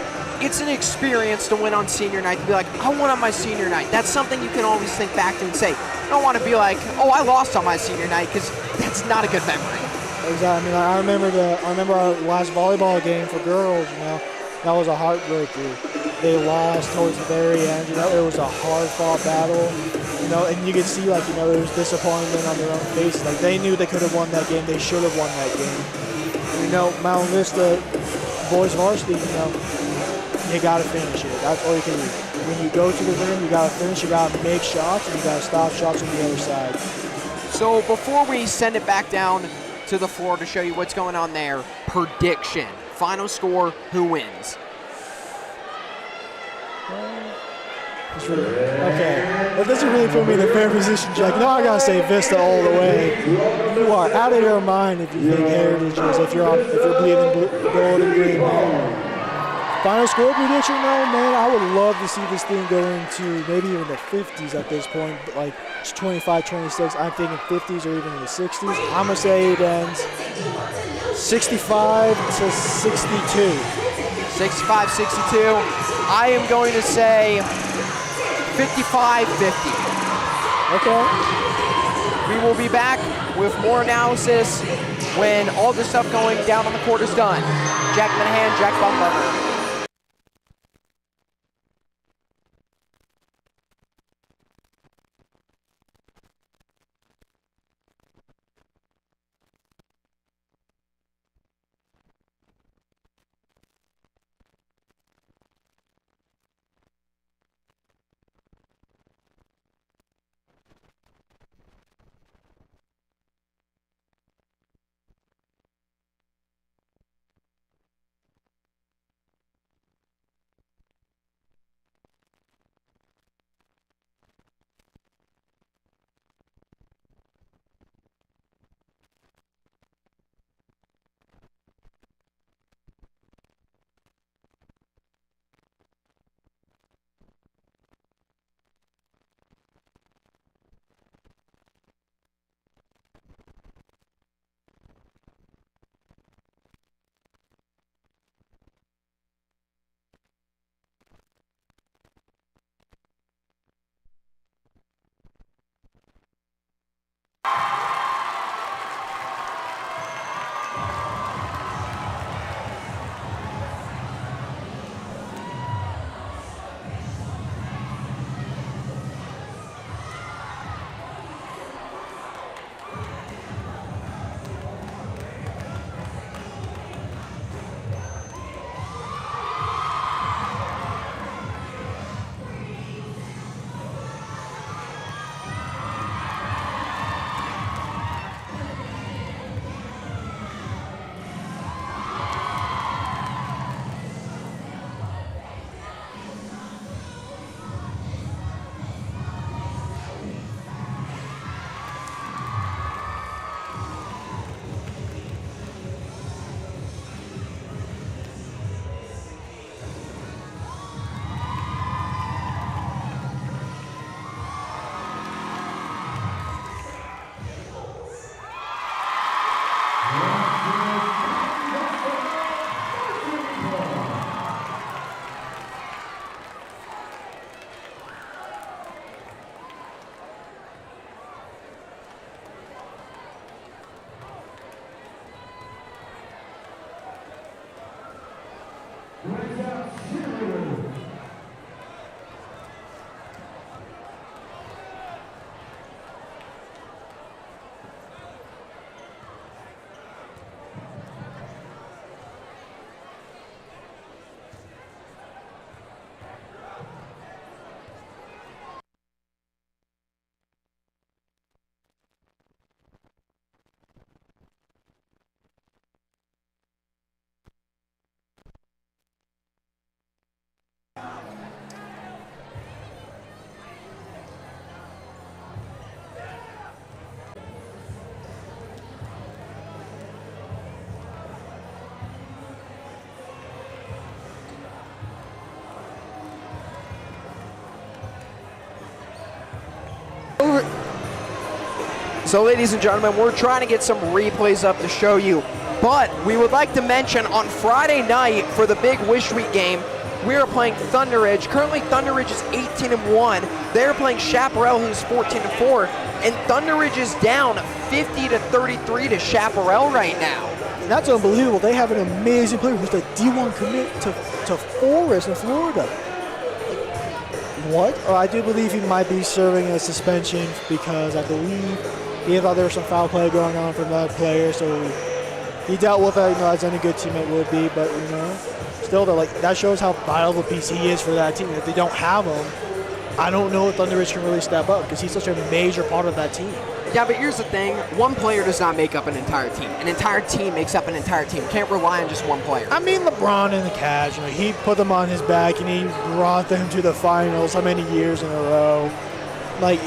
it's an experience to win on senior night, to be like, I won on my senior night. That's something you can always think back to and say. You don't want to be like, oh, I lost on my senior night, because that's not a good memory. Exactly. I remember our last volleyball game for girls. You know, that was a heartbreaker. They lost towards the very end. You know, it was a hard-fought battle. You know, and you could see, like, you know, there was disappointment on their own faces. Like, they knew they could have won that game. They should have won that game. You know, Mountain Vista boys varsity, you know, you got to finish it. That's all you can do. When you go to the rim, you got to finish, you got to make shots, and you got to stop shots on the other side. So before we send it back down to the floor to show you what's going on there, prediction, final score, who wins? Okay, that doesn't really put me in a fair position, Jack. No, I gotta say Vista all the way. You are out of your mind if you think Heritage is, if you're bleeding gold and green, man. Final score prediction, though, man, I would love to see this thing go into maybe even the 50s at this point, like 25, 26. I'm thinking 50s or even in the 60s. I'm gonna say it ends 65 to 62. 65-62. I am going to say 55-50. Okay. We will be back with more analysis when all the stuff going down on the court is done. Jack Minahan, Jack Baumgartner. So ladies and gentlemen, we're trying to get some replays up to show you, but we would like to mention on Friday night for the big Wish Week game, we are playing Thunder Ridge. Currently Thunder Ridge is 18-1. They're playing Chaparral, who's 14-4, and Thunder Ridge is down 50-33 to Chaparral right now. And that's unbelievable. They have an amazing player who's the D1 commit to Forest in Florida. What? I do believe he might be serving a suspension because I believe he thought there was some foul play going on from that player, so he dealt with it, as any good teammate would be, but still, that shows how vital a piece he is for that team. If they don't have him, I don't know if Thunder Ridge can really step up because he's such a major part of that team. Yeah, but here's the thing. One player does not make up an entire team. An entire team makes up an entire team. Can't rely on just one player. I mean, LeBron and the Cavs, he put them on his back and he brought them to the finals how many years in a row.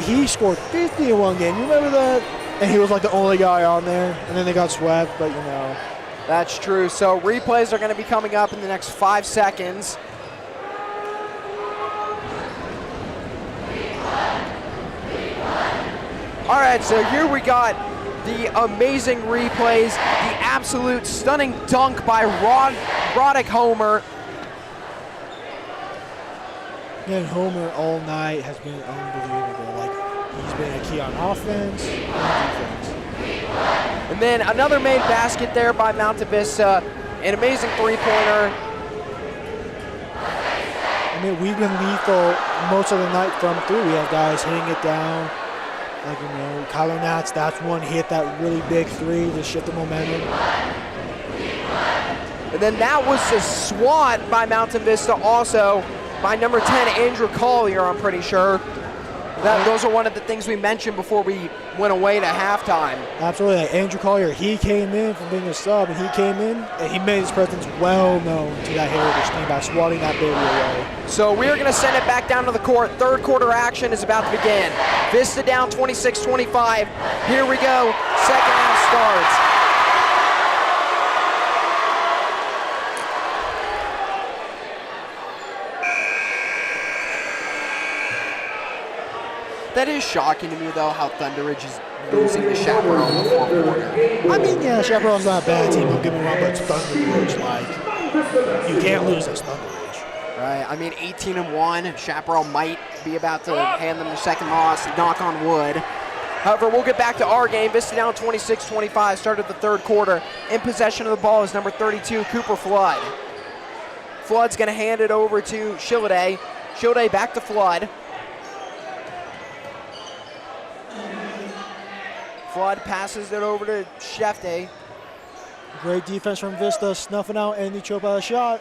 He scored 50 in one game. You remember that? And he was the only guy on there. And then they got swept, but That's true. So replays are going to be coming up in the next 5 seconds. All right, so here we got the amazing replays, the absolute stunning dunk by Roddick Homer. Man, Homer all night has been unbelievable. He's been a key on offense and defense. And then another made basket there by Mountain Vista, an amazing three-pointer. We've been lethal most of the night from three. We have guys hitting it down. Kyler Nats, that's one hit, that really big three to shift the momentum. And then that was a swat by Mountain Vista also by number 10, Andrew Collier, I'm pretty sure. Those are one of the things we mentioned before we went away to halftime. Absolutely. Andrew Collier, he came in from being a sub, and he came in, and he made his presence well known to that Heritage team by swatting that baby away. So we're going to send it back down to the court. Third quarter action is about to begin. Vista down 26-25. Here we go. Second half starts. That is shocking to me, though, how Thunder Ridge is losing to Chaparral in the fourth quarter. Chaparral's not a bad team, don't get me wrong, but it's Thunder Ridge. You can't lose this Thunder Ridge. Right, 18-1. Chaparral might be about to hand them their second loss, knock on wood. However, we'll get back to our game. Vista down 26-25, started the third quarter. In possession of the ball is number 32, Cooper Flood. Flood's going to hand it over to Shilliday. Shilliday back to Flood. Flood passes it over to Shefte. Great defense from Vista, snuffing out any Chopa shot.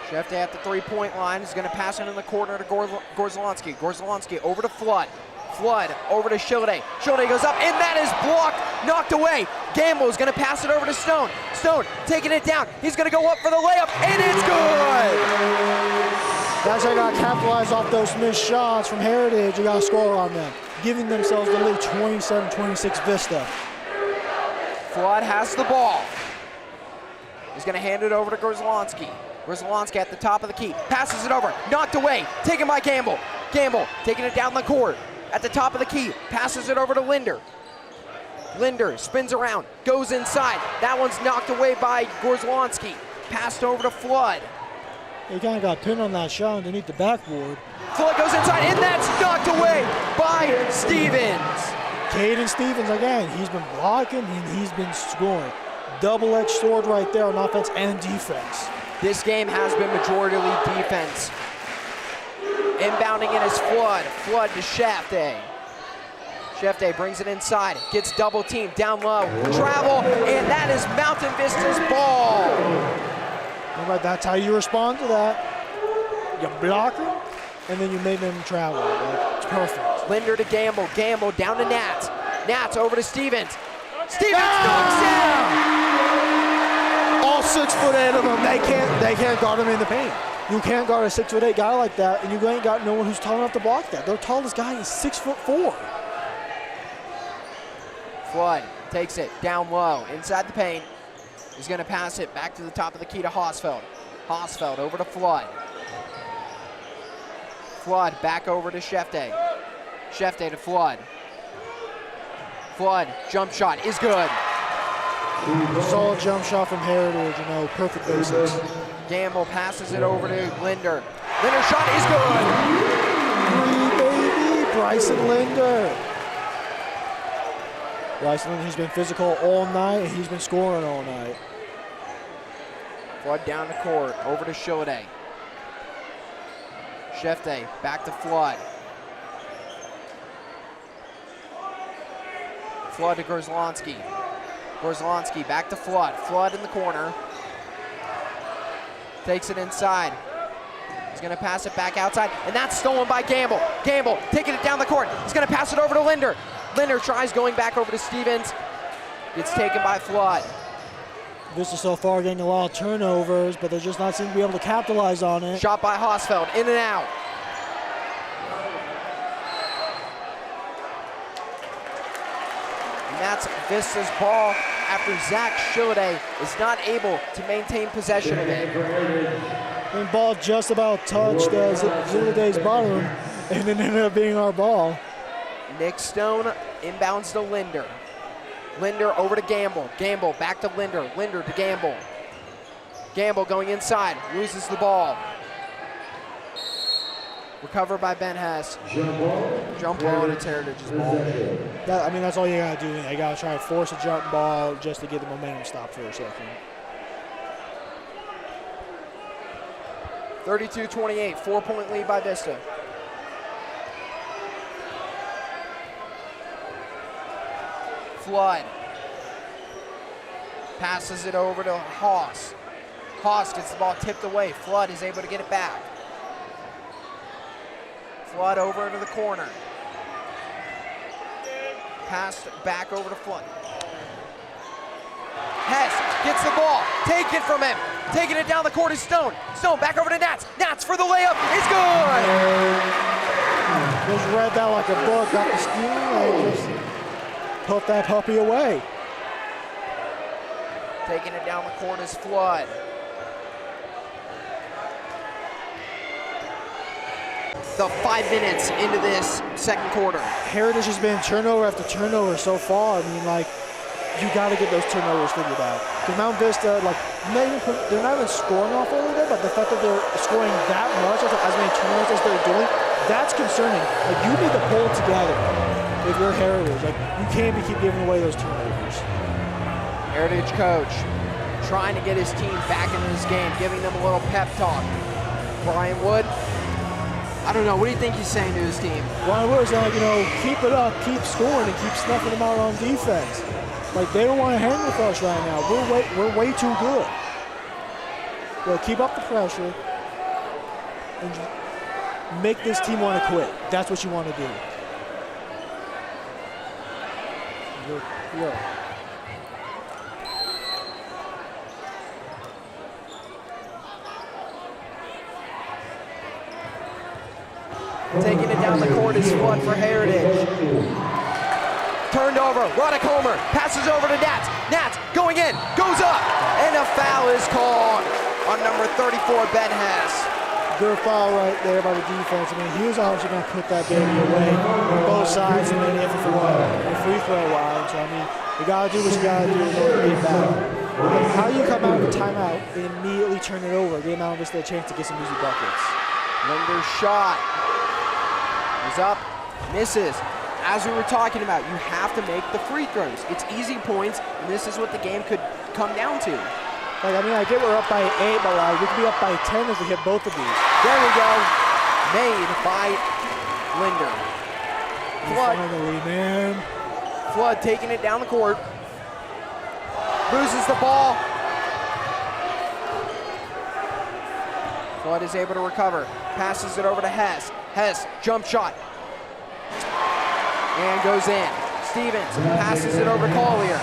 Shefte at the three-point line is going to pass it in the corner to Gorzalonsky. Gorzalonsky over to Flood. Flood over to Shilliday. Shilliday goes up, and that is blocked, knocked away. Gamble is going to pass it over to Stone. Stone taking it down. He's going to go up for the layup, and it's good! That's how they got to capitalize off those missed shots from Heritage. You got to score on them, giving themselves the lead 27-26 Vista. Flood has the ball. He's going to hand it over to Gorzalonsky. Gorzalonsky at the top of the key. Passes it over. Knocked away. Taken by Gamble. Gamble taking it down the court. At the top of the key. Passes it over to Linder. Linder spins around. Goes inside. That one's knocked away by Gorzalonsky. Passed over to Flood. He kind of got pinned on that shot underneath the backboard. Flood goes inside, and that's knocked away by Stevens. Caden Stevens, again, he's been blocking and he's been scoring. Double-edged sword right there on offense and defense. This game has been majority defense. Inbounding in is Flood. Flood to Shefte. Shefte brings it inside, gets double teamed, down low, travel, and that is Mountain Vista's ball. Remember, that's how you respond to that. You block him, and then you make them travel. It's perfect. Linder to Gamble. Gamble down to Nats. Nats over to Stevens. Stevens knocks down. All 6'8" of them, they can't guard him in the paint. You can't guard a 6'8" guy like that, and you ain't got no one who's tall enough to block that. Their tallest guy is 6'4". Flood takes it down low inside the paint. He's going to pass it back to the top of the key to Hausfeld. Hausfeld over to Flood. Flood back over to Shefte. Shefte to Flood. Flood, jump shot is good. Solid jump shot from Heritage, perfect basics. Gamble passes it over to Linder. Linder's shot is good. Baby, Bryce and Linder. Bryce and Linder, he's been physical all night, and he's been scoring all night. Flood down the court, over to Shilde. Shefte, back to Flood. Flood to Grzelonski. Grzelonski back to Flood. Flood in the corner. Takes it inside. He's gonna pass it back outside, and that's stolen by Gamble. Gamble taking it down the court. He's gonna pass it over to Linder. Linder tries going back over to Stevens. Gets taken by Flood. Vista so far getting a lot of turnovers, but they're just not seeming to be able to capitalize on it. Shot by Hosfeld, in and out. And that's Vista's ball after Zach Shilde is not able to maintain possession of it. And ball just about touched Shilde's bottom, and then ended up being our ball. Nick Stone inbounds to Linder. Linder over to Gamble. Gamble back to Linder. Linder to Gamble. Gamble going inside, loses the ball. Recovered by Ben Hess. Jump ball, and it's Heritage's ball. That's all you gotta do. You gotta try to force a jump ball just to get the momentum stopped for a second. 32-28, 4-point lead by Vista. Flood passes it over to Haas. Haas gets the ball tipped away. Flood is able to get it back. Flood over into the corner. Passed back over to Flood. Hess gets the ball, taken from him. Taking it down the court is Stone. Stone back over to Nats. Nats for the layup. It's good. Just read that like a book. Got the steal and just put that puppy away. Taking it down the court is Flood. The 5 minutes into this second quarter. Heritage has been turnover after turnover so far. You got to get those turnovers figured out. Because Mountain Vista, they're not even scoring off all of them, but the fact that they're scoring that much, as many turnovers as they're doing, that's concerning. You need to pull it together if you're Heritage. You can't keep giving away those turnovers. Heritage coach trying to get his team back into this game, giving them a little pep talk. Brian Wood, I don't know, what do you think he's saying to his team? Brian Wood's keep it up, keep scoring, and keep snuffing them out on defense. They don't want to hang with us right now. We're way too good. Well, keep up the pressure and make this team want to quit. That's what you want to do. Yeah. Taking it down the court is Flood for Heritage. Turned over, Roddick Homer, passes over to Nats. Nats going in, goes up, and a foul is called on number 34, Ben Hess. Good foul right there by the defense. He was obviously going to put that baby away on both sides and then if for the free throw line. So, you got to do what you got to do in order to get back. How do you come out of a timeout and immediately turn it over, give Mountain Vista a chance to get some easy buckets? Linder's shot is up, misses. As we were talking about, you have to make the free throws. It's easy points, and this is what the game could come down to. I get we're up by 8, but we could be up by 10 if we hit both of these. There we go. Made by Linder. Flood. Finally, man. Flood taking it down the court. Loses the ball. Flood is able to recover. Passes it over to Hess. Hess, jump shot. And goes in. Stevens passes it over to Collier.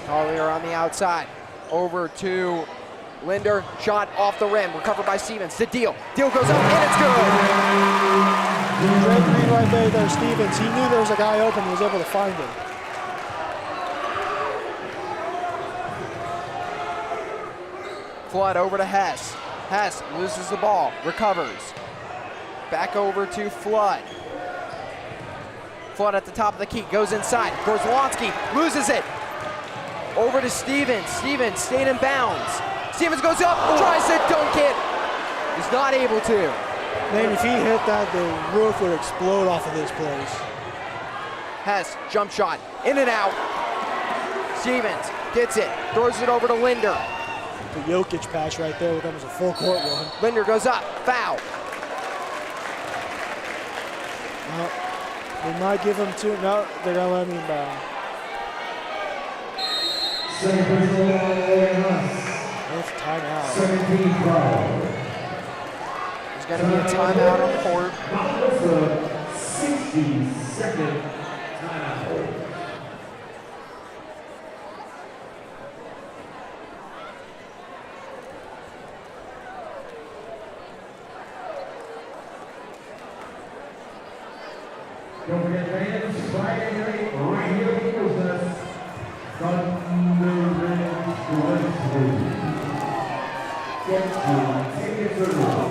Collier on the outside. Over to Linder. Shot off the rim. Recovered by Stevens. The deal. Deal goes up and it's good. Great read right there, Stevens. He knew there was a guy open. He was able to find him. Flood over to Hess. Hess loses the ball. Recovers. Back over to Flood. Flood at the top of the key, goes inside. Gorzlowski loses it. Over to Stevens. Stevens staying in bounds. Stevens goes up, tries to dunk it. He's not able to. Man, if he hit that, the roof would explode off of this place. Hess, jump shot, in and out. Stevens gets it, throws it over to Linder. The Jokic pass right there with almost a full court run. Linder goes up, foul. They might give him two. No, they're gonna let him inbound. That's timeout. There's gonna be a timeout on the court. 60-second timeout. Don't forget, fans, Friday night, right here at Eagles Nest, Thunder Wednesday. Get to tickets early.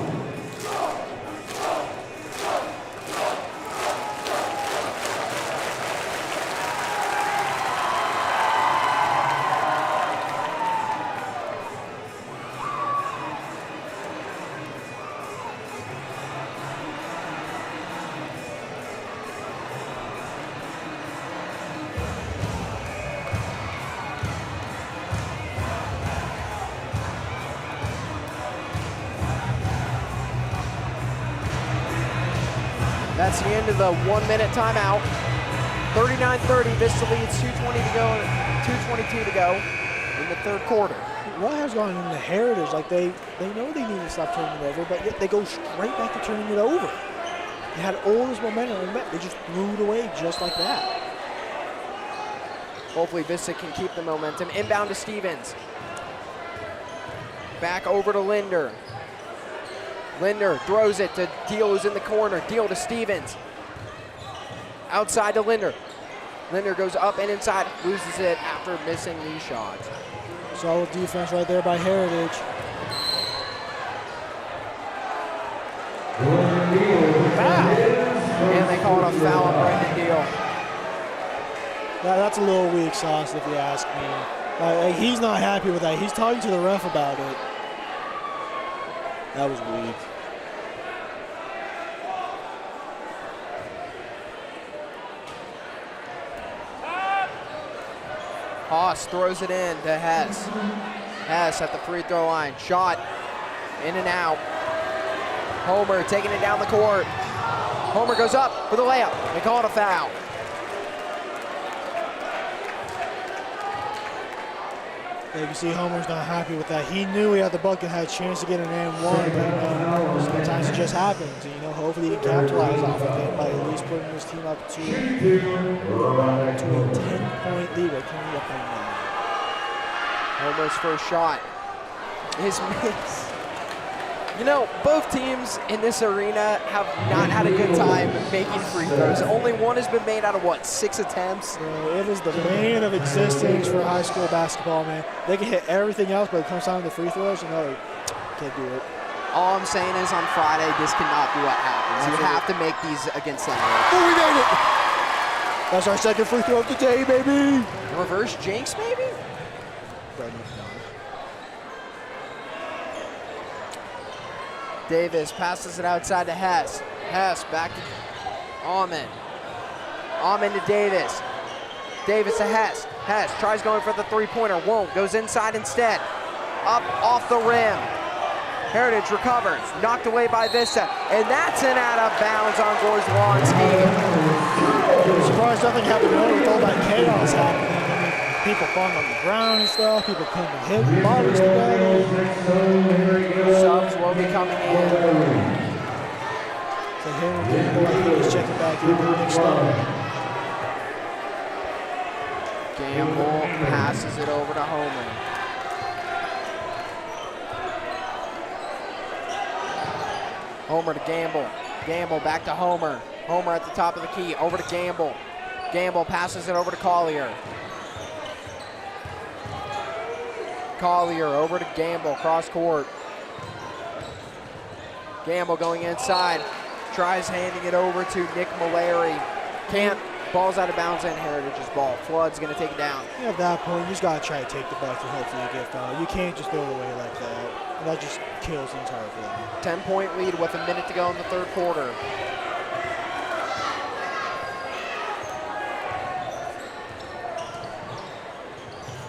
That's the end of the 1 minute timeout. 39-30, Vista leads, 2:22 to go in the third quarter. What has gone into Heritage? Like they know they need to stop turning it over, but yet they go straight back to turning it over. They had all this momentum, and they just threw it away just like that. Hopefully Vista can keep the momentum. Inbound to Stevens. Back over to Linder. Linder throws it to Deal, who's in the corner. Deal to Stevens. Outside to Linder. Linder goes up and inside, loses it after missing these shots. Solid defense right there by Heritage. Foul. And they call it a foul on Brandon Deal. That's a little weak sauce if you ask me. He's not happy with that. He's talking to the ref about it. That was weak. Haas throws it in to Hess. Hess at the free throw line. Shot in and out. Homer taking it down the court. Homer goes up for the layup. They call it a foul. Yeah, you can see Homer's not happy with that. He knew he had the bucket, had a chance to get an and one, but sometimes it just happens. Hopefully he can capitalize off of it by at least putting his team up to a 10-point lead. They're coming up right now. Homer's first shot is missed. Both teams in this arena have not had a good time making free throws. Only one has been made out of, 6 attempts? So it is the bane of existence for high school basketball, man. They can hit everything else, but it comes down to the free throws, they can't do it. All I'm saying is on Friday, this cannot be what happens. You have to make these against Center. Oh, we made it! That's our second free throw of the day, baby! Reverse jinx, maybe? Davis passes it outside to Hess. Hess back to Almond. Almond to Davis. Davis to Hess. Hess tries going for the three-pointer. Won't. Goes inside instead. Up off the rim. Heritage recovers. Knocked away by Vista. And that's an out of bounds on Gorzlowski. I'm surprised nothing happened earlier with all that chaos happening. People falling on the ground and stuff, people coming to hit bodies together. Subs will be coming in. So Henry is checking back in the next stop. Gamble passes it over to Homer. Homer to Gamble. Gamble back to Homer. Homer at the top of the key, over to Gamble. Gamble passes it over to Collier. Collier over to Gamble, cross court. Gamble going inside, tries handing it over to Nick Malary. Can't Ball's out of bounds and Heritage's ball. Flood's going to take it down. At that point, you just got to try to take the bucket and hopefully you get fouled. You can't just throw it away like that. And that just kills the entire play. 10-point lead with a minute to go in the third quarter.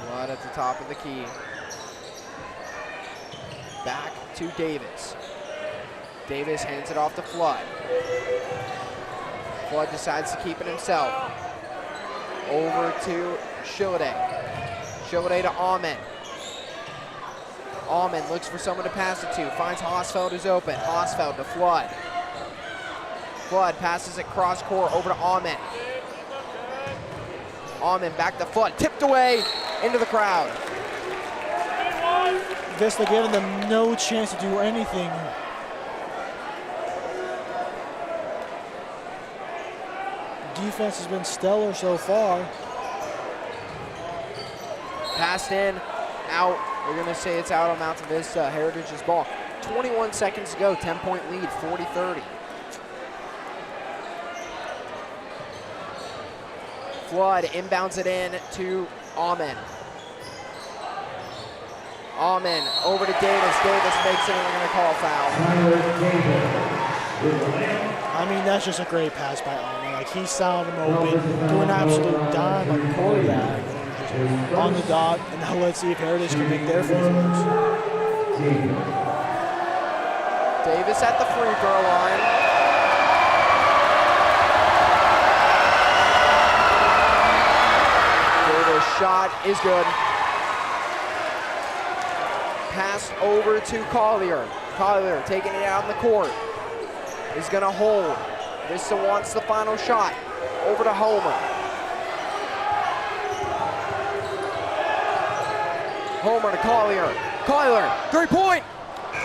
Flood at the top of the key. Back to Davis. Davis hands it off to Flood. Flood decides to keep it himself. Over to Shilade. Shilade to Ahmed. Ahmed looks for someone to pass it to. Finds Hosfeld who's open. Hosfeld to Flood. Flood passes it cross court over to Ahmed. Ahmed back to Flood. Tipped away into the crowd. Vista giving them no chance to do anything. Defense has been stellar so far. Passed in, out. We're going to say it's out on Mountain Vista. Heritage's ball. 21 seconds to go, 10-point lead, 40-30. Flood inbounds it in to Ahmed. Ahmed over to Davis. Davis makes it and they're going to call a foul. I mean, that's just a great pass by Ahmed. Like, he saw him open, threw an absolute dime like a quarterback. On the dot, and now let's see if Heritage can make their free throws. Davis at the free throw line. Davis' shot is good. Pass over to Collier. Collier taking it out on the court. He's going to hold. Vista wants the final shot. Over to Homer. Homer to Collier. Collier, 3-point!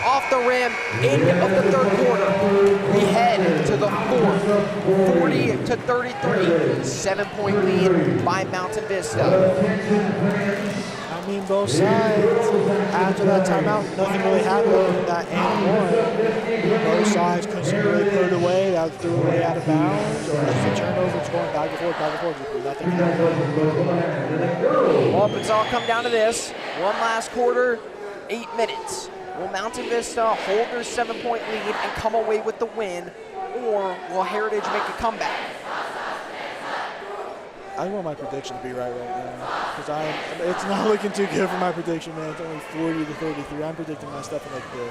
Off the rim, end of the third quarter. We head to the fourth, 40-33. 7-point lead by Mountain Vista. I mean, both sides, after that timeout, nothing really happened in that and one. Both sides couldn't really put it away. That threw it away out of bounds, or just a turnover. It's going back and forth, nothing happened. Well, it's all come down to this. One last quarter, 8 minutes. Will Mountain Vista hold their 7-point lead and come away with the win, or will Heritage make a comeback? I want my prediction to be right now, because it's not looking too good for my prediction, man. It's only 40-33. I'm predicting my stuff in like the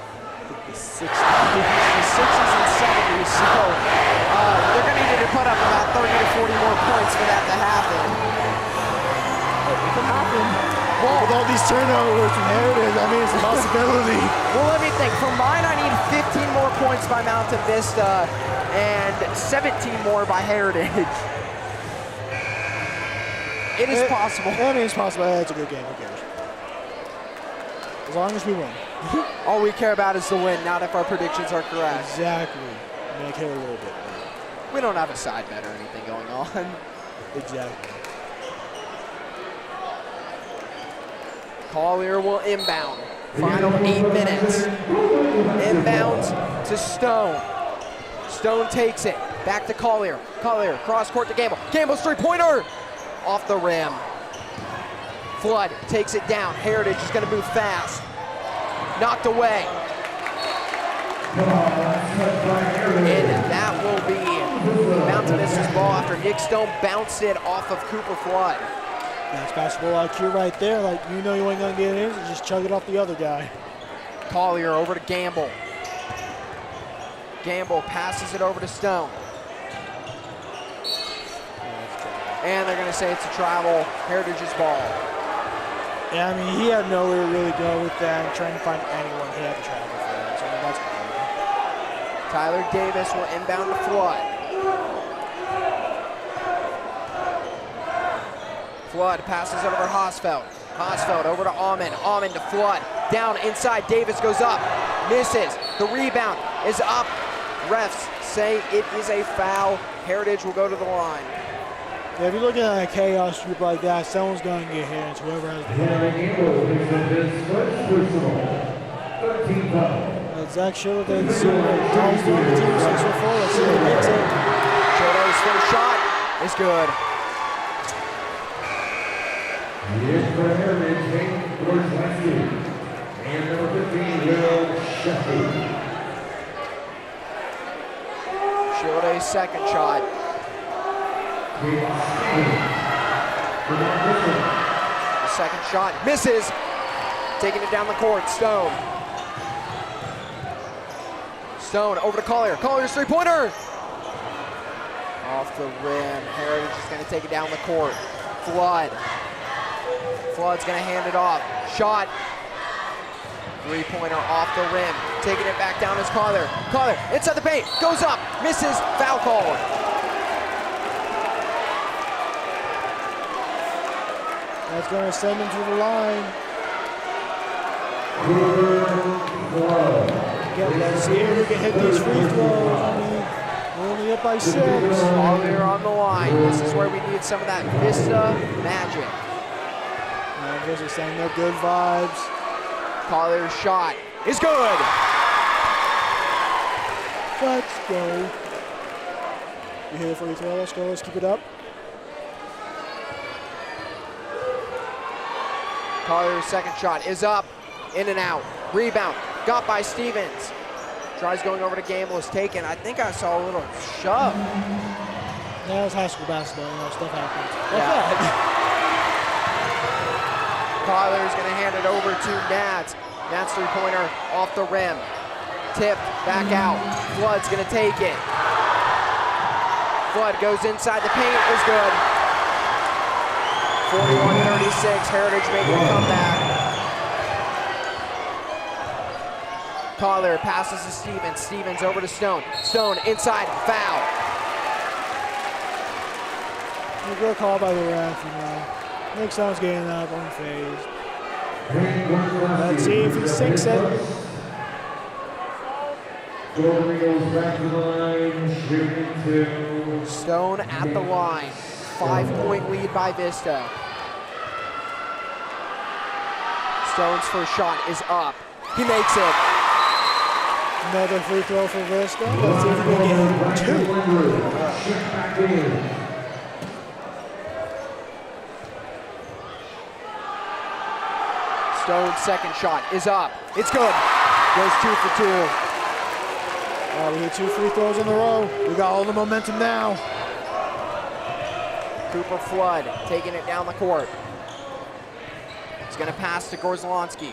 60s. The 60s and 70s, so they're going to need to put up about 30 to 40 more points for that to happen. It can happen. Well, with all these turnovers from Heritage, I mean, it's a possibility. Well, let me think. For mine, I need 15 more points by Mountain Vista and 17 more by Heritage. It is possible. I mean, it's possible. It's a good game. Who cares? As long as we win. All we care about is the win, not if our predictions are correct. Exactly. I mean, I care a little bit. We don't have a side bet or anything going on. Exactly. Collier will inbound. Final 8 minutes. Inbounds to Stone. Stone takes it. Back to Collier. Collier, cross court to Gamble. Gamble's three-pointer! Off the rim. Flood takes it down. Heritage is going to move fast. Knocked away. And that will be Mountain Vista's ball after Nick Stone bounced it off of Cooper Flood. That's basketball IQ right there. Like, you know you ain't going to get in, so just chug it off the other guy. Collier over to Gamble. Gamble passes it over to Stone. And they're going to say it's a travel. Heritage's ball. Yeah, I mean, he had nowhere to really go with that and trying to find anyone. He had to travel for that, so I mean, that's good. Tyler Davis will inbound to Flood. Flood passes over to Hosfeld. Hosfeld over to Ahmed. Ahmed to Flood. Down inside. Davis goes up. Misses. The rebound is up. Refs say it is a foul. Heritage will go to the line. Yeah, if you're looking at a chaos group like that, someone's going to get hit. It's whoever has the ball. Zach Shilade, let's see what Tom's doing the team 6 for 4. Let's see if he makes it. Shilade's first shot is good. Here's for Heritage, Hayden Lightspeed. And number 15, Will Sheffield. Shielday's second shot. The second shot misses. Taking it down the court, Stone. Stone over to Collier. Collier's three-pointer. Off the rim. Heritage is going to take it down the court. Flood. Flood's going to hand it off. Shot. Three-pointer off the rim. Taking it back down is Collier. Collier inside the paint. Goes up. Misses. Foul call. That's going to send him to the line. Let's see if we can hit these free throws. We're only up by 6. Collier on the line. This is where we need some of that Vista magic. Vista saying no good vibes. Collier's shot is good. Let's go. You hit a free throw. Let's go. Let's keep it up. Collier's second shot is up. In and out. Rebound. Got by Stevens. Tries going over to Gamble. Is taken. I think I saw a little shove. Yeah, it's high school basketball. You know, stuff happens. Yeah. Collier's going to hand it over to Nats. Nats three-pointer off the rim. Tipped, back out. Flood's going to take it. Flood goes inside the paint, is good. 41-36, Heritage making a comeback. Collier passes to Stevens. Stevens over to Stone. Stone inside, foul. A good call by the ref, you know. Nick Stone's getting up on phase. Let's see if he sinks it. Stone at the line. 5-point lead by Vista. Stone's first shot is up. He makes it. Another free throw for Vista. Let's see if we can get 2. Stone's second shot is up. It's good. Goes 2 for 2. We hit 2 free throws in a row. We got all the momentum now. Cooper Flood taking it down the court. He's going to pass to Gorzalonsky.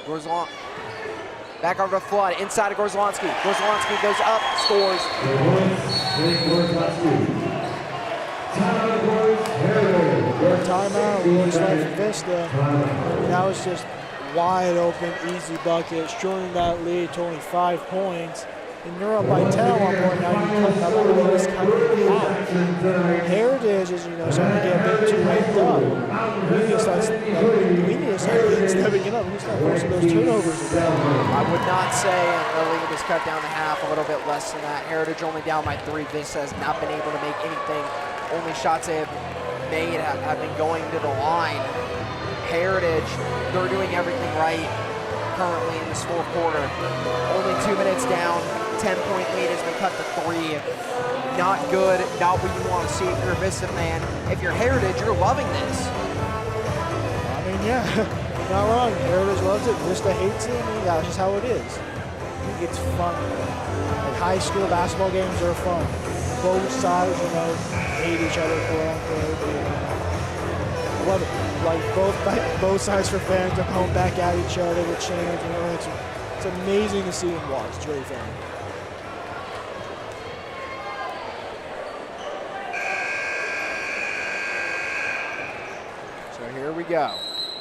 Back over to Flood, inside of Gorzalonsky. Gorzalonsky goes up, scores. Timeout, looks like for Vista. That was just wide open, easy bucket, shortening that lead to only 5 points. And you're up by 10 at one point, now you cut that lead is cut in half. Heritage is, you know, starting to get a bit too ramped up. We need to start stepping it up. We need to start forcing those turnovers again. I would not say the lead is cut down to half, a little bit less than that. Heritage only down by 3. Vista has not been able to make anything. Only shots they have made have been going to the line. Heritage, they're doing everything right currently in this fourth quarter. Only 2 minutes down, 10-point lead has been cut to 3. Not good, not what you want to see if you're a Vista fan. If you're Heritage, you're loving this. I mean, yeah, not wrong. Heritage loves it, Vista hates it. I mean, that's just how it is. I think it's fun. Like high school basketball games are fun. Both sides, you know, hate each other, quote unquote. I love it. Like both sides for fans to come back at each other with change. You know, it's amazing to see and watch. It's really fun. So here we go.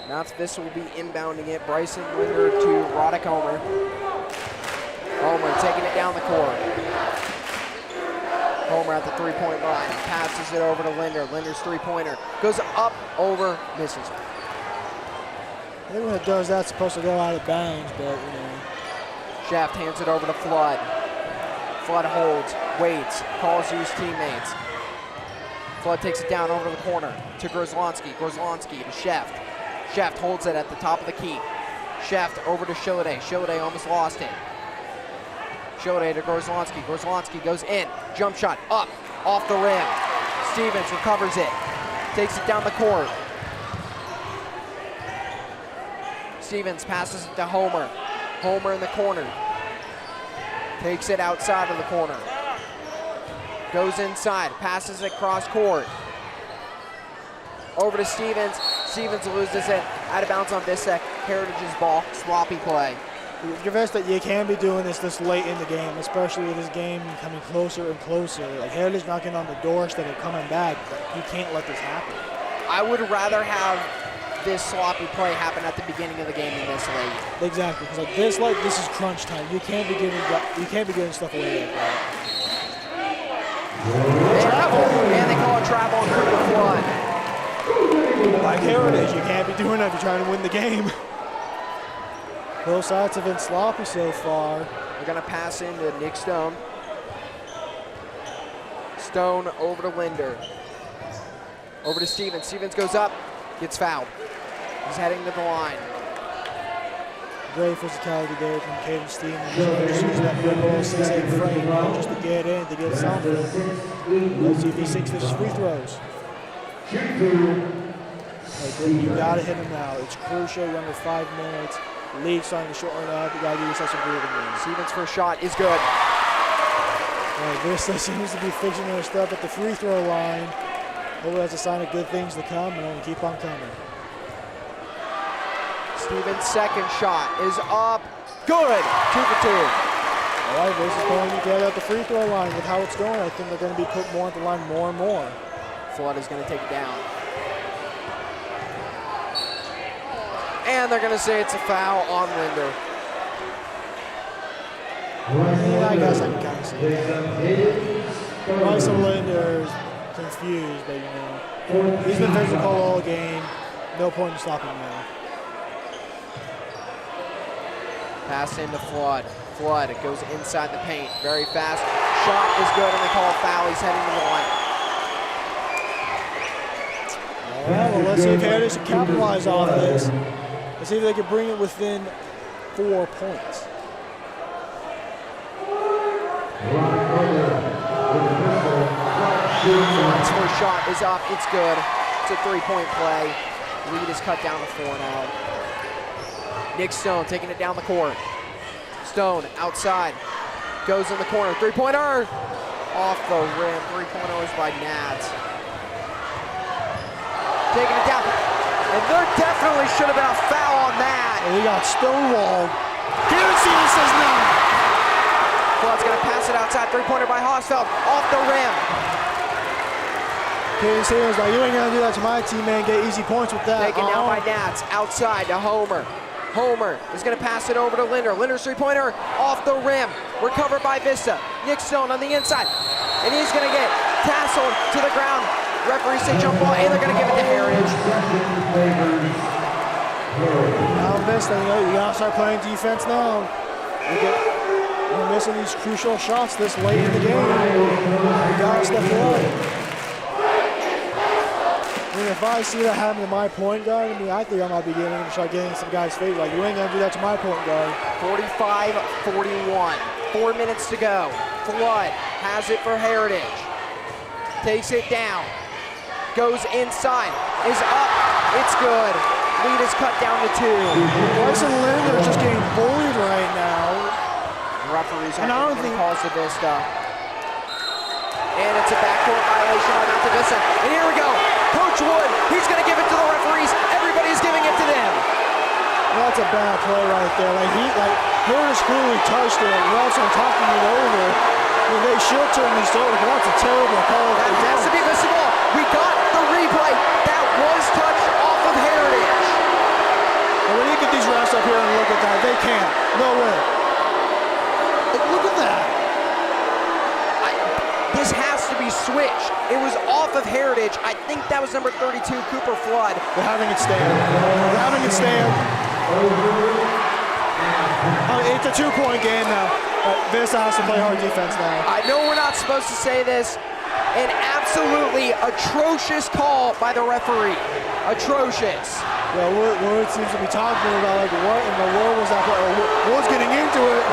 Mountain Vista will be inbounding it. Bryson Linder to Roddick Homer. Homer taking it down the court. Homer at the three-point line. Passes it over to Linder. Linder's three-pointer goes up, over, misses. I think when it does that, it's supposed to go out of bounds, but, you know. Shaft hands it over to Flood. Flood holds, waits, calls to his teammates. Flood takes it down over to the corner to Gorzalonsky. Gorzalonsky to Shaft. Shaft holds it at the top of the key. Shaft over to Shilliday. Shilliday almost lost it. Shilliday to Gorzalonsky. Gorzalonsky goes in. Jump shot up, off the rim. Stevens recovers it. Takes it down the court. Stevens passes it to Homer. Homer in the corner. Takes it outside of the corner. Goes inside, passes it cross court. Over to Stevens. Stevens loses it. Out of bounds on Vista. Heritage's ball. Sloppy play. Vista, you can't be doing this late in the game, especially with this game coming closer and closer. Like Heritage knocking on the doorstep and coming back. Like, you can't let this happen. I would rather have this sloppy play happen at the beginning of the game than this late. Exactly, because like this is crunch time. You can't be giving stuff away like that. And they call it travel on Cooper Flood. Like Heritage, you can't be doing that if you're trying to win the game. Both sides have been sloppy so far. They're gonna pass into Nick Stone. Stone over to Linder. Over to Stevens. Stevens goes up, gets fouled. He's heading to the line. Great physicality there from Caden Stevens. Just use that big old 6'8" frame just to get in, to get something. Let's see if he sinks his free throws. You gotta hit him now. It's crucial. You're under 5 minutes. League starting to shorten up. You gotta give yourself some breathing room. Stevens' first shot is good. Vista seems to be fixing their stuff at the free throw line. Hopefully that's a sign of good things to come, and only keep on coming. Stevens' second shot is up. Good. 2 for 2. All right, Vista's going to get at the free throw line. With how it's going, I think they're going to be put more at the line more and more. Flood is going to take it down. And they're going to say it's a foul on Linder. Yeah, I guess I can kind of see it. Bryce and Linder's confused, but you know, he's been physical all game. No point in stopping him now. Pass into Flood. Flood, it goes inside the paint. Very fast. Shot is good, and they call a foul. He's heading to the line. All right, well, let's see if Heritage can capitalize on this. Let's see if they can bring it within 4 points. Flood's first shot is up. It's good. It's a 3-point play. Lead is cut down to 4 now. Nick Stone taking it down the court. Stone outside. Goes in the corner. 3-pointer. Off the rim. 3-pointers by Nats. Taking it down. And there definitely should have been a foul on that. And he got stonewalled. Here Stevens says no. Flood's going to pass it outside. 3-pointer by Hosfeld. Off the rim. Caden Stevens like, you ain't going to do that to my team, man. Get easy points with that. Taken down by Nats. Outside to Homer. Homer is going to pass it over to Linder. Linder's 3-pointer off the rim. Recovered by Vista. Nick Stone on the inside. And he's going to get tasseled to the ground. Referees say jump ball, and they're going to give it to Heritage. Now Vista, you got to start playing defense now. You're missing these crucial shots this late in the game. You got to step up. I mean, if I see that happen to my point guard, I think I might be getting to start getting some guys' face. Like, you ain't going to do that to my point guard. 45-41. 4 minutes to go. Flood has it for Heritage. Takes it down. Goes inside. Is up. It's good. Lead is cut down to 2. Bryce and Linder are just getting bullied right now. Referees are giving calls to Vista. And it's a backdoor violation on Mountain Vista. And here we go. Coach Wood, he's going to give it to the referees. Everybody's giving it to them. Well, that's a bad play right there. Heritage clearly touched it. Refs are talking it over. I mean, they should turn this over. That's a terrible call. That has to be visible. We got the replay. That was touched off of Heritage. And when you get these refs up here and look at that, they can't. No way. Look at that. This has to be switched. It was off of Heritage. I think that was number 32, Cooper Flood. They're having it stand. They're having it stand. It's a 2-point game now. Vista has to play hard defense now. I know we're not supposed to say this. An absolutely atrocious call by the referee. Atrocious. Well, Wood seems to be talking about, like, what in the world was that? Wood's getting into it.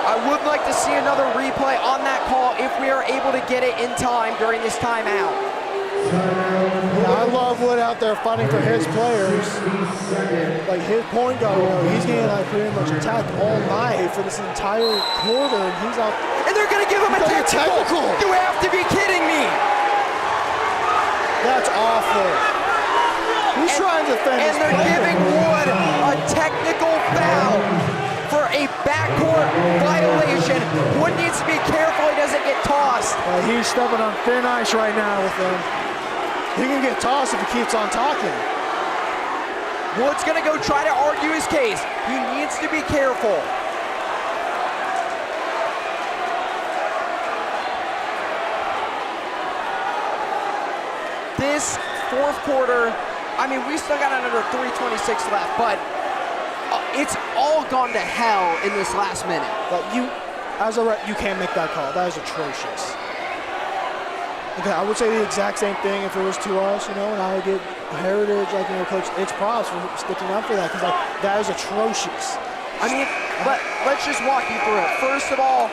I Would like to see another replay on that call if we are able to get it in time during this timeout. Yeah, I love Wood out there fighting for his players. Like his point guard, he's getting like pretty much attacked all night for this entire quarter, and he's out. And they're going to give him a technical. You have to be kidding me. That's awful. He's trying to defend his And they're player. giving Wood a technical foul for a backcourt violation. Wood needs to be careful he doesn't get tossed. He's stepping on thin ice right now with him. He can get tossed if he keeps on talking. Wood's going to go try to argue his case. He needs to be careful. This fourth quarter, I mean, we still got another 3:26 left, but it's all gone to hell in this last minute. But as a ref, you can't make that call. That is atrocious. Okay, I would say the exact same thing if it was to us, and I would get Heritage, Coach, it's props for sticking up for that, because that is atrocious. I mean, let's just walk you through it. First of all,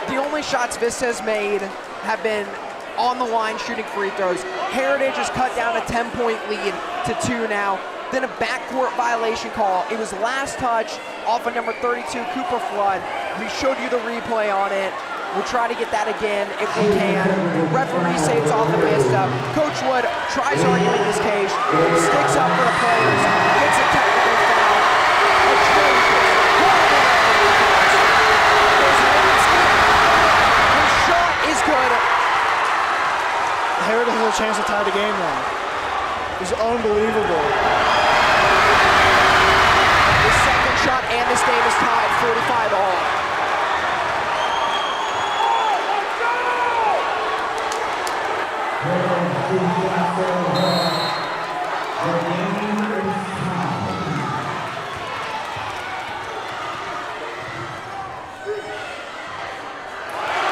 the only shots Vista has made have been on the line shooting free throws. Heritage has cut down a 10-point lead to 2 now. Then a backcourt violation call. It was last touch off of number 32, Cooper Flood. We showed you the replay on it. We'll try to get that again if we can. Referee say it's off the Vista. Coach Wood tries arguing his case, sticks up for the players, gets a technical foul. His shot is good. Heritage has a chance to tie the game now. It's unbelievable. The second shot and this game is tied 45 all.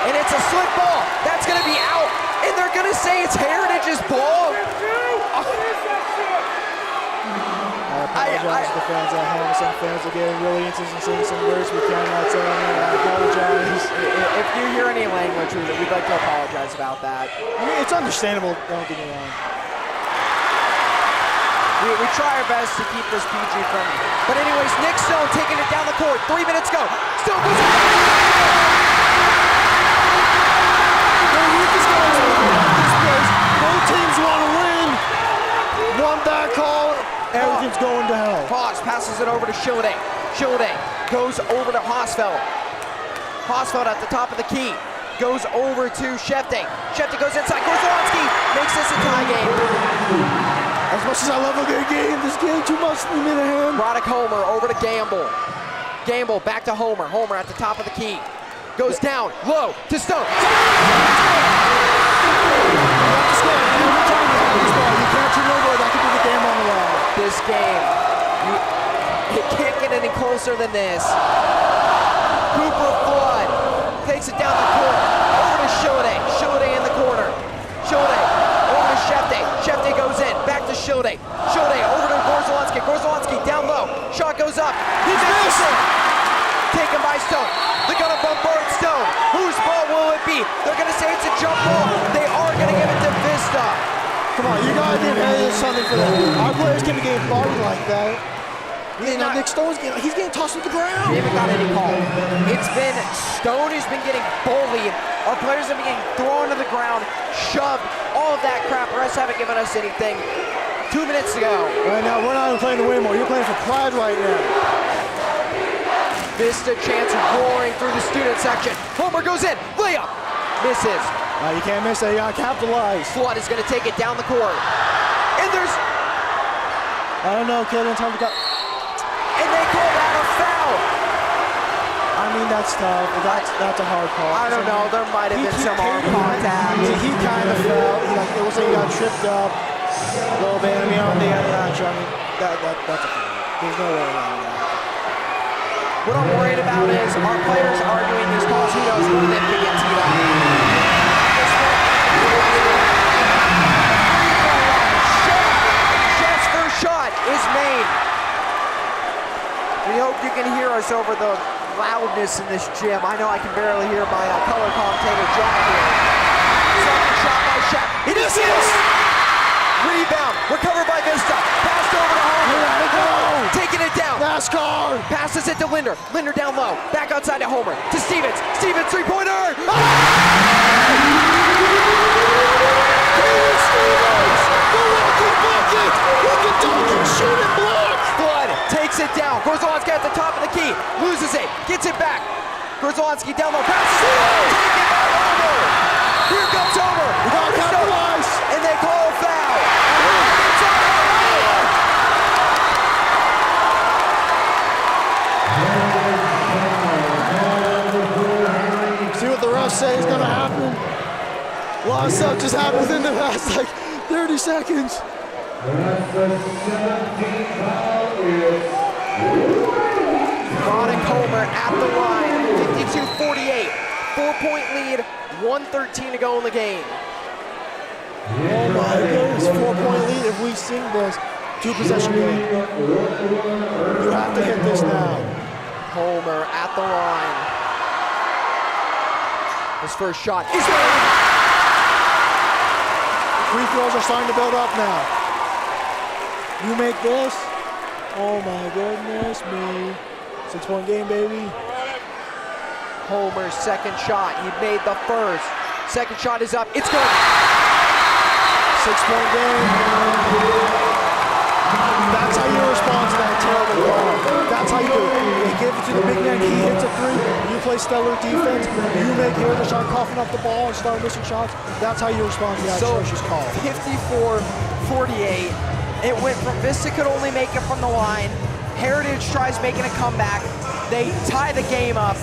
And it's a slip ball. That's going to be out. And they're going to say it's Heritage's ball. I apologize to the fans at home. Some fans are getting really into some words we cannot say. I apologize. If you hear any language, we'd like to apologize about that. I mean, it's understandable, don't get me wrong. We try our best to keep this PG friendly. But anyways, Nick Stone taking it down the court. 3 minutes go. Stone goes up. Both teams want to win. One back call, everything's going to hell. Foss passes it over to Shilday. Shilday goes over to Hosfeld. Hosfeld at the top of the key. Goes over to Shefte. Shefte goes inside. Gorzalowski makes this a tie game. As much as I love a good game, this game too much for me to hand. Broderick Homer over to Gamble. Gamble back to Homer. Homer at the top of the key. Goes down, low to Stone. You can't turn over, that could be the game on the line. This game, it can't get any closer than this. Cooper Flood takes it down the court. Over to Shilday. Shilday in the corner. Shilday over to Shefte. Shefte goes in. Back to Shilday. Shilday over to Gorzalowski. Gorzalowski down low. Shot goes up. He's missing. Taken by Stone. They're going to bombard Stone. Whose ball will it be? They're going to say it's a jump ball. They are going to give it to Vista. Come on, you gotta give Hayes something for that. Our players can't be getting bodied like that. Nick Stone's he's getting tossed to the ground. We haven't got any call. It's been Stone who's been getting bullied. Our players have been getting thrown to the ground, shoved, all of that crap. Refs haven't given us anything. 2 minutes to go. Right now, we're not even playing to win more. You're playing for pride right now. Vista chants roaring through the student section. Homer goes in. Layup. Misses. You can't miss that. You gotta capitalize. Flood is going to take it down the court. And there's... I don't know, kid. Time to go. And they call that a foul. I mean, that's tough. That's a hard call. I don't know. There might have been some arm contact. He kind of fell. It was like he got tripped up a little bit. I mean, on the other hand, I mean, that's a foul. There's no way around that. What I'm worried about is our players arguing these calls. Who knows when they could get teed up. Jeff's first shot is made. We hope you can hear us over the loudness in this gym. I know I can barely hear my color commentator, Jack, here. Second shot by Shaq. It is this! Rebound, recovered by Vista. Passed over to Homer. Taking it down. NASCAR! Passes it to Linder. Linder down low. Back outside to Homer. To Stevens. Stevens, three-pointer! Shoot and block! Flood takes it down. Grozolski at the top of the key. Loses it. Gets it back. Grozolski down low. Passes it. Taken by Homer. Here comes Homer. Capitalize! And they call a foul. See what the refs say is gonna happen? A lot of stuff just happened within the past like 30 seconds. Chronic Homer at the line, 52-48. 4-point lead, 1:13 to go in the game. Oh my goodness, 4-point lead. If we sing this, 2-possession game. You have to hit this now. Homer at the line. His first shot is good. Free throws are starting to build up now. You make this, oh my goodness me. 6-point game, baby. Homer's second shot, he made the first. Second shot is up, it's good. 6-point game. That's how you respond to that terrible ball. That's how you do it. They give it to the big man, he hits a three, you play stellar defense, you make here to start coughing up the ball and start missing shots. That's how you respond to that atrocious call. 54-48. It went from Vista could only make it from the line. Heritage tries making a comeback. They tie the game up.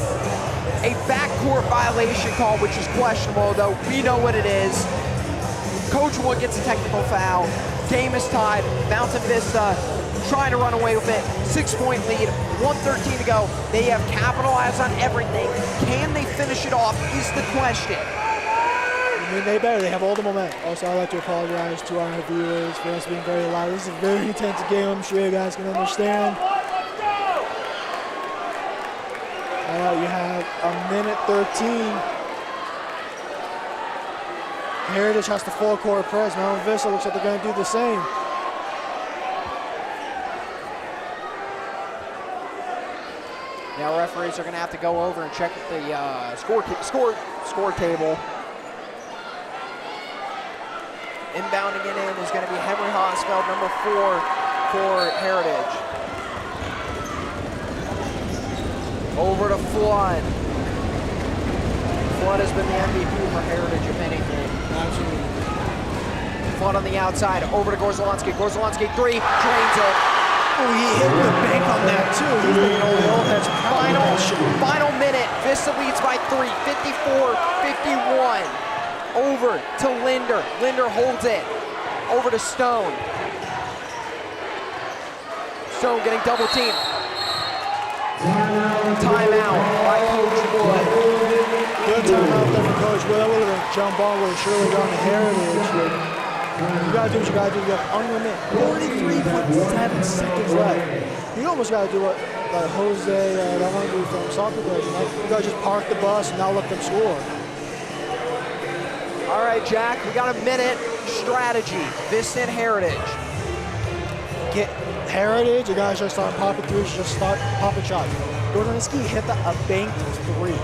A backcourt violation call, which is questionable, though we know what it is. Coach Wood gets a technical foul. Game is tied. Mountain Vista trying to run away with it. 6-point lead, 1:13 to go. They have capitalized on everything. Can they finish it off is the question. I mean, they better. They have all the momentum. Also, I'd like to apologize to our viewers for us being very loud. This is a very intense game. I'm sure you guys can understand. All right, you have a minute 13. Heritage has the full court press. Mountain Vista looks like they're going to do the same. Now referees are going to have to go over and check the score table. Inbounding it in is going to be Henry Hosfeld, number 4 for Heritage. Over to Flood. Flood has been the MVP for Heritage, if anything. Absolutely. Flood on the outside, over to Gorzalonsky. Gorzalonsky, three, drains it. Oh, he hit the bank on that too. He's making all the old heads. Final minute, Vista leads by 3, 54-51. Over to Linder. Linder holds it. Over to Stone. Stone getting double teamed. Timeout by Coach Wood. Good timeout there for Coach Wood. That would have been jump ball, would have surely gone to Heritage. You gotta do what you gotta do. You have unlimited 43.7 seconds left. You almost gotta do what Jose Ramondu from soccer does. You gotta just park the bus and not let them score. All right, Jack, we got a minute. Strategy, Vista and Heritage. Get Heritage, you guys just start popping threes, just start popping shots. Gordonski hit a banked three.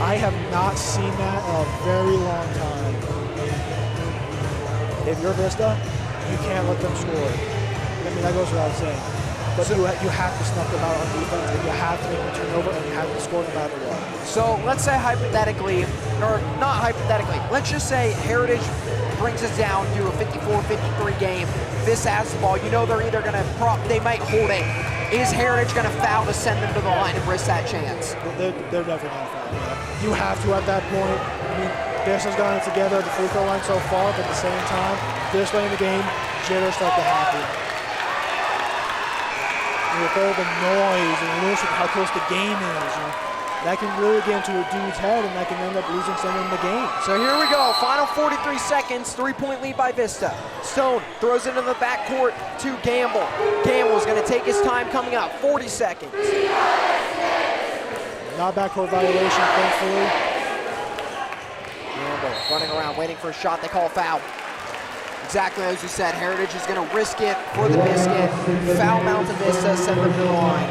I have not seen that in a very long time. If you're Vista, you can't let them score. I mean, that goes without saying. But you have to snuff them out on defense, and you have to make them turn over, and you have to score no matter what. So let's say hypothetically, or not hypothetically, let's just say Heritage brings us down to a 54-53 game. Vista has the ball. You know they're either going to they might hold it. Is Heritage going to foul to send them to the line and risk that chance? They're definitely going to foul. Yeah. You have to at that point. I mean, Vista's gotten it together at the free throw line so far, but at the same time, this late in the game, jitters start to happen. And with all the noise and losing how close the game is, that can really get into a dude's head, and that can end up losing someone in the game. So here we go, final 43 seconds, 3-point lead by Vista. Stone throws it in the backcourt to Gamble. Gamble's gonna take his time coming up, 40 seconds. Not backcourt violation, thankfully. Gamble running around, waiting for a shot. They call a foul. Exactly as you said, Heritage is going to risk it for the biscuit. Foul Mountain Vista, send them to the line.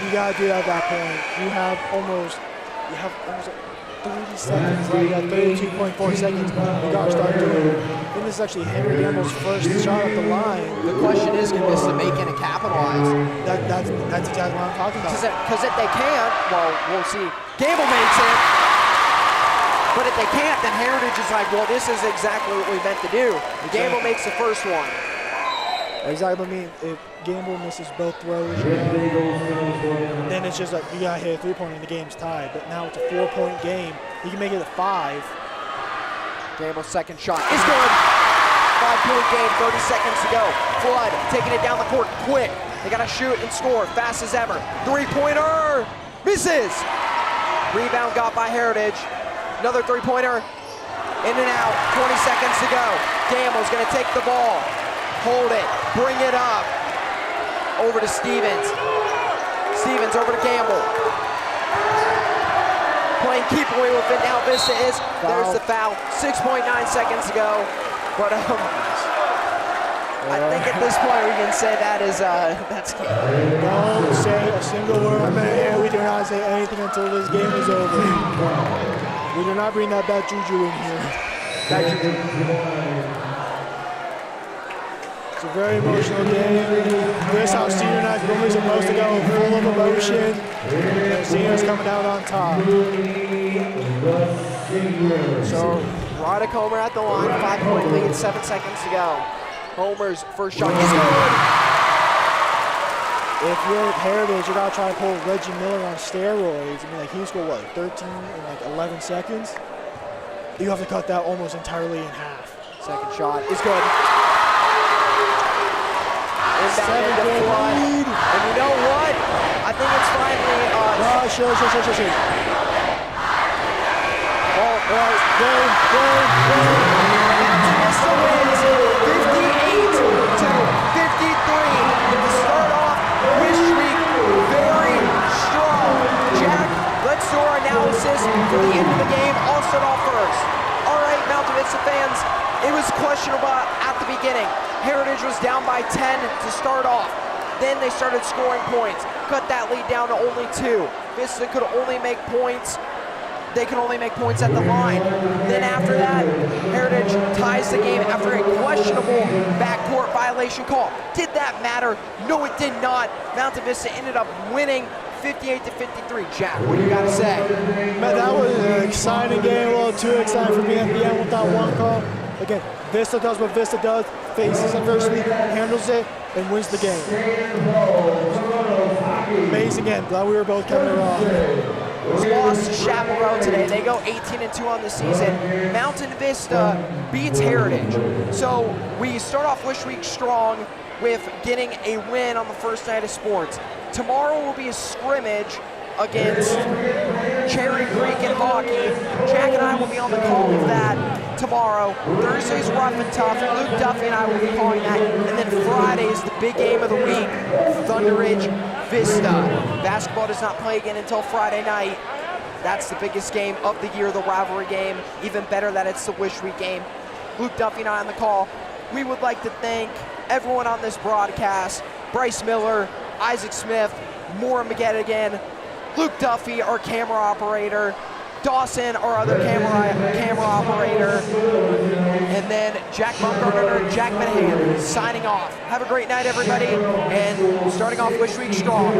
You got to do that at that point. You have almost 30 seconds left. You got 32.4 seconds. You got to start doing it. I think this is actually Henry Gamble's first shot at the line. The question is, can Vista make it and capitalize? That's exactly what I'm talking about. Because if they can't, well, we'll see. Gamble makes it. But if they can't, then Heritage is like, well, this is exactly what we meant to do. Gamble makes the first one. Exactly. I mean, if Gamble misses both throws, then it's just like you got to hit a three-pointer and the game's tied. But now it's a 4-point game. You can make it a 5. Gamble's second shot is good. 5-point game, 30 seconds to go. Flood taking it down the court quick. They got to shoot and score fast as ever. Three-pointer misses. Rebound got by Heritage. Another three-pointer, in and out, 20 seconds to go. Gamble's gonna take the ball, hold it, bring it up. Over to Stevens. Stevens over to Gamble. Playing keep away with it now, Vista is. There's the foul, 6.9 seconds to go. But I think at this point we can say that is, that's game. Don't say a single word, man. We do not say anything until this game is over. We do not bring that bad juju in here. Bad juju. It's a very emotional game. This how senior night is normally supposed to go, full of emotion. And seniors coming out on top. So, Roddick Homer at the line, 5-point lead, 7 seconds to go. Homer's first shot is good. If you're at Heritage, you gotta try to pull Reggie Miller on steroids. I mean, like he scored what, 13 in like 11 seconds? You have to cut that almost entirely in half. Second shot is good. Inbound into Flood. And you know what? I think it's finally Shoot. Oh, Mountain Vista wins 58-53 to start off Wish Week very strong. Jack, let's do our analysis for the end of the game. I'll start off first. All right, Mountain Vista fans, it was questionable at the beginning. Heritage was down by 10 to start off. Then they started scoring points, cut that lead down to only 2. Vista could only make points. They can only make points at the line. Then after that, Heritage ties the game after a questionable backcourt violation call. Did that matter? No, it did not. Mountain Vista ended up winning 58-53. Jack, what do you got to say? Man, that was an exciting game. A little too exciting for me at the end with that one call. Again, Vista does what Vista does, faces adversity, handles it, and wins the game. Amazing game. Glad we were both coming around. Lost to Chaparral today. They go 18-2 on the season. Mountain Vista beats Heritage. So we start off Wish Week strong with getting a win on the first night of sports. Tomorrow will be a scrimmage against Cherry Creek in hockey. Jack and I will be on the call of that tomorrow. Thursday's rough and tough. Luke Duffy and I will be calling that. And then Friday is the big game of the week. Thunder Ridge Vista. Basketball does not play again until Friday night. That's the biggest game of the year, the rivalry game. Even better that it's the Wish Week game. Luke Duffy and I on the call. We would like to thank everyone on this broadcast. Bryce Miller, Isaac Smith, Maura Magedigan, Luke Duffy, our camera operator, Dawson, our other camera operator, and then Jack Bumgarner, Jack Minahan signing off. Have a great night, everybody, and starting off Wish Week strong.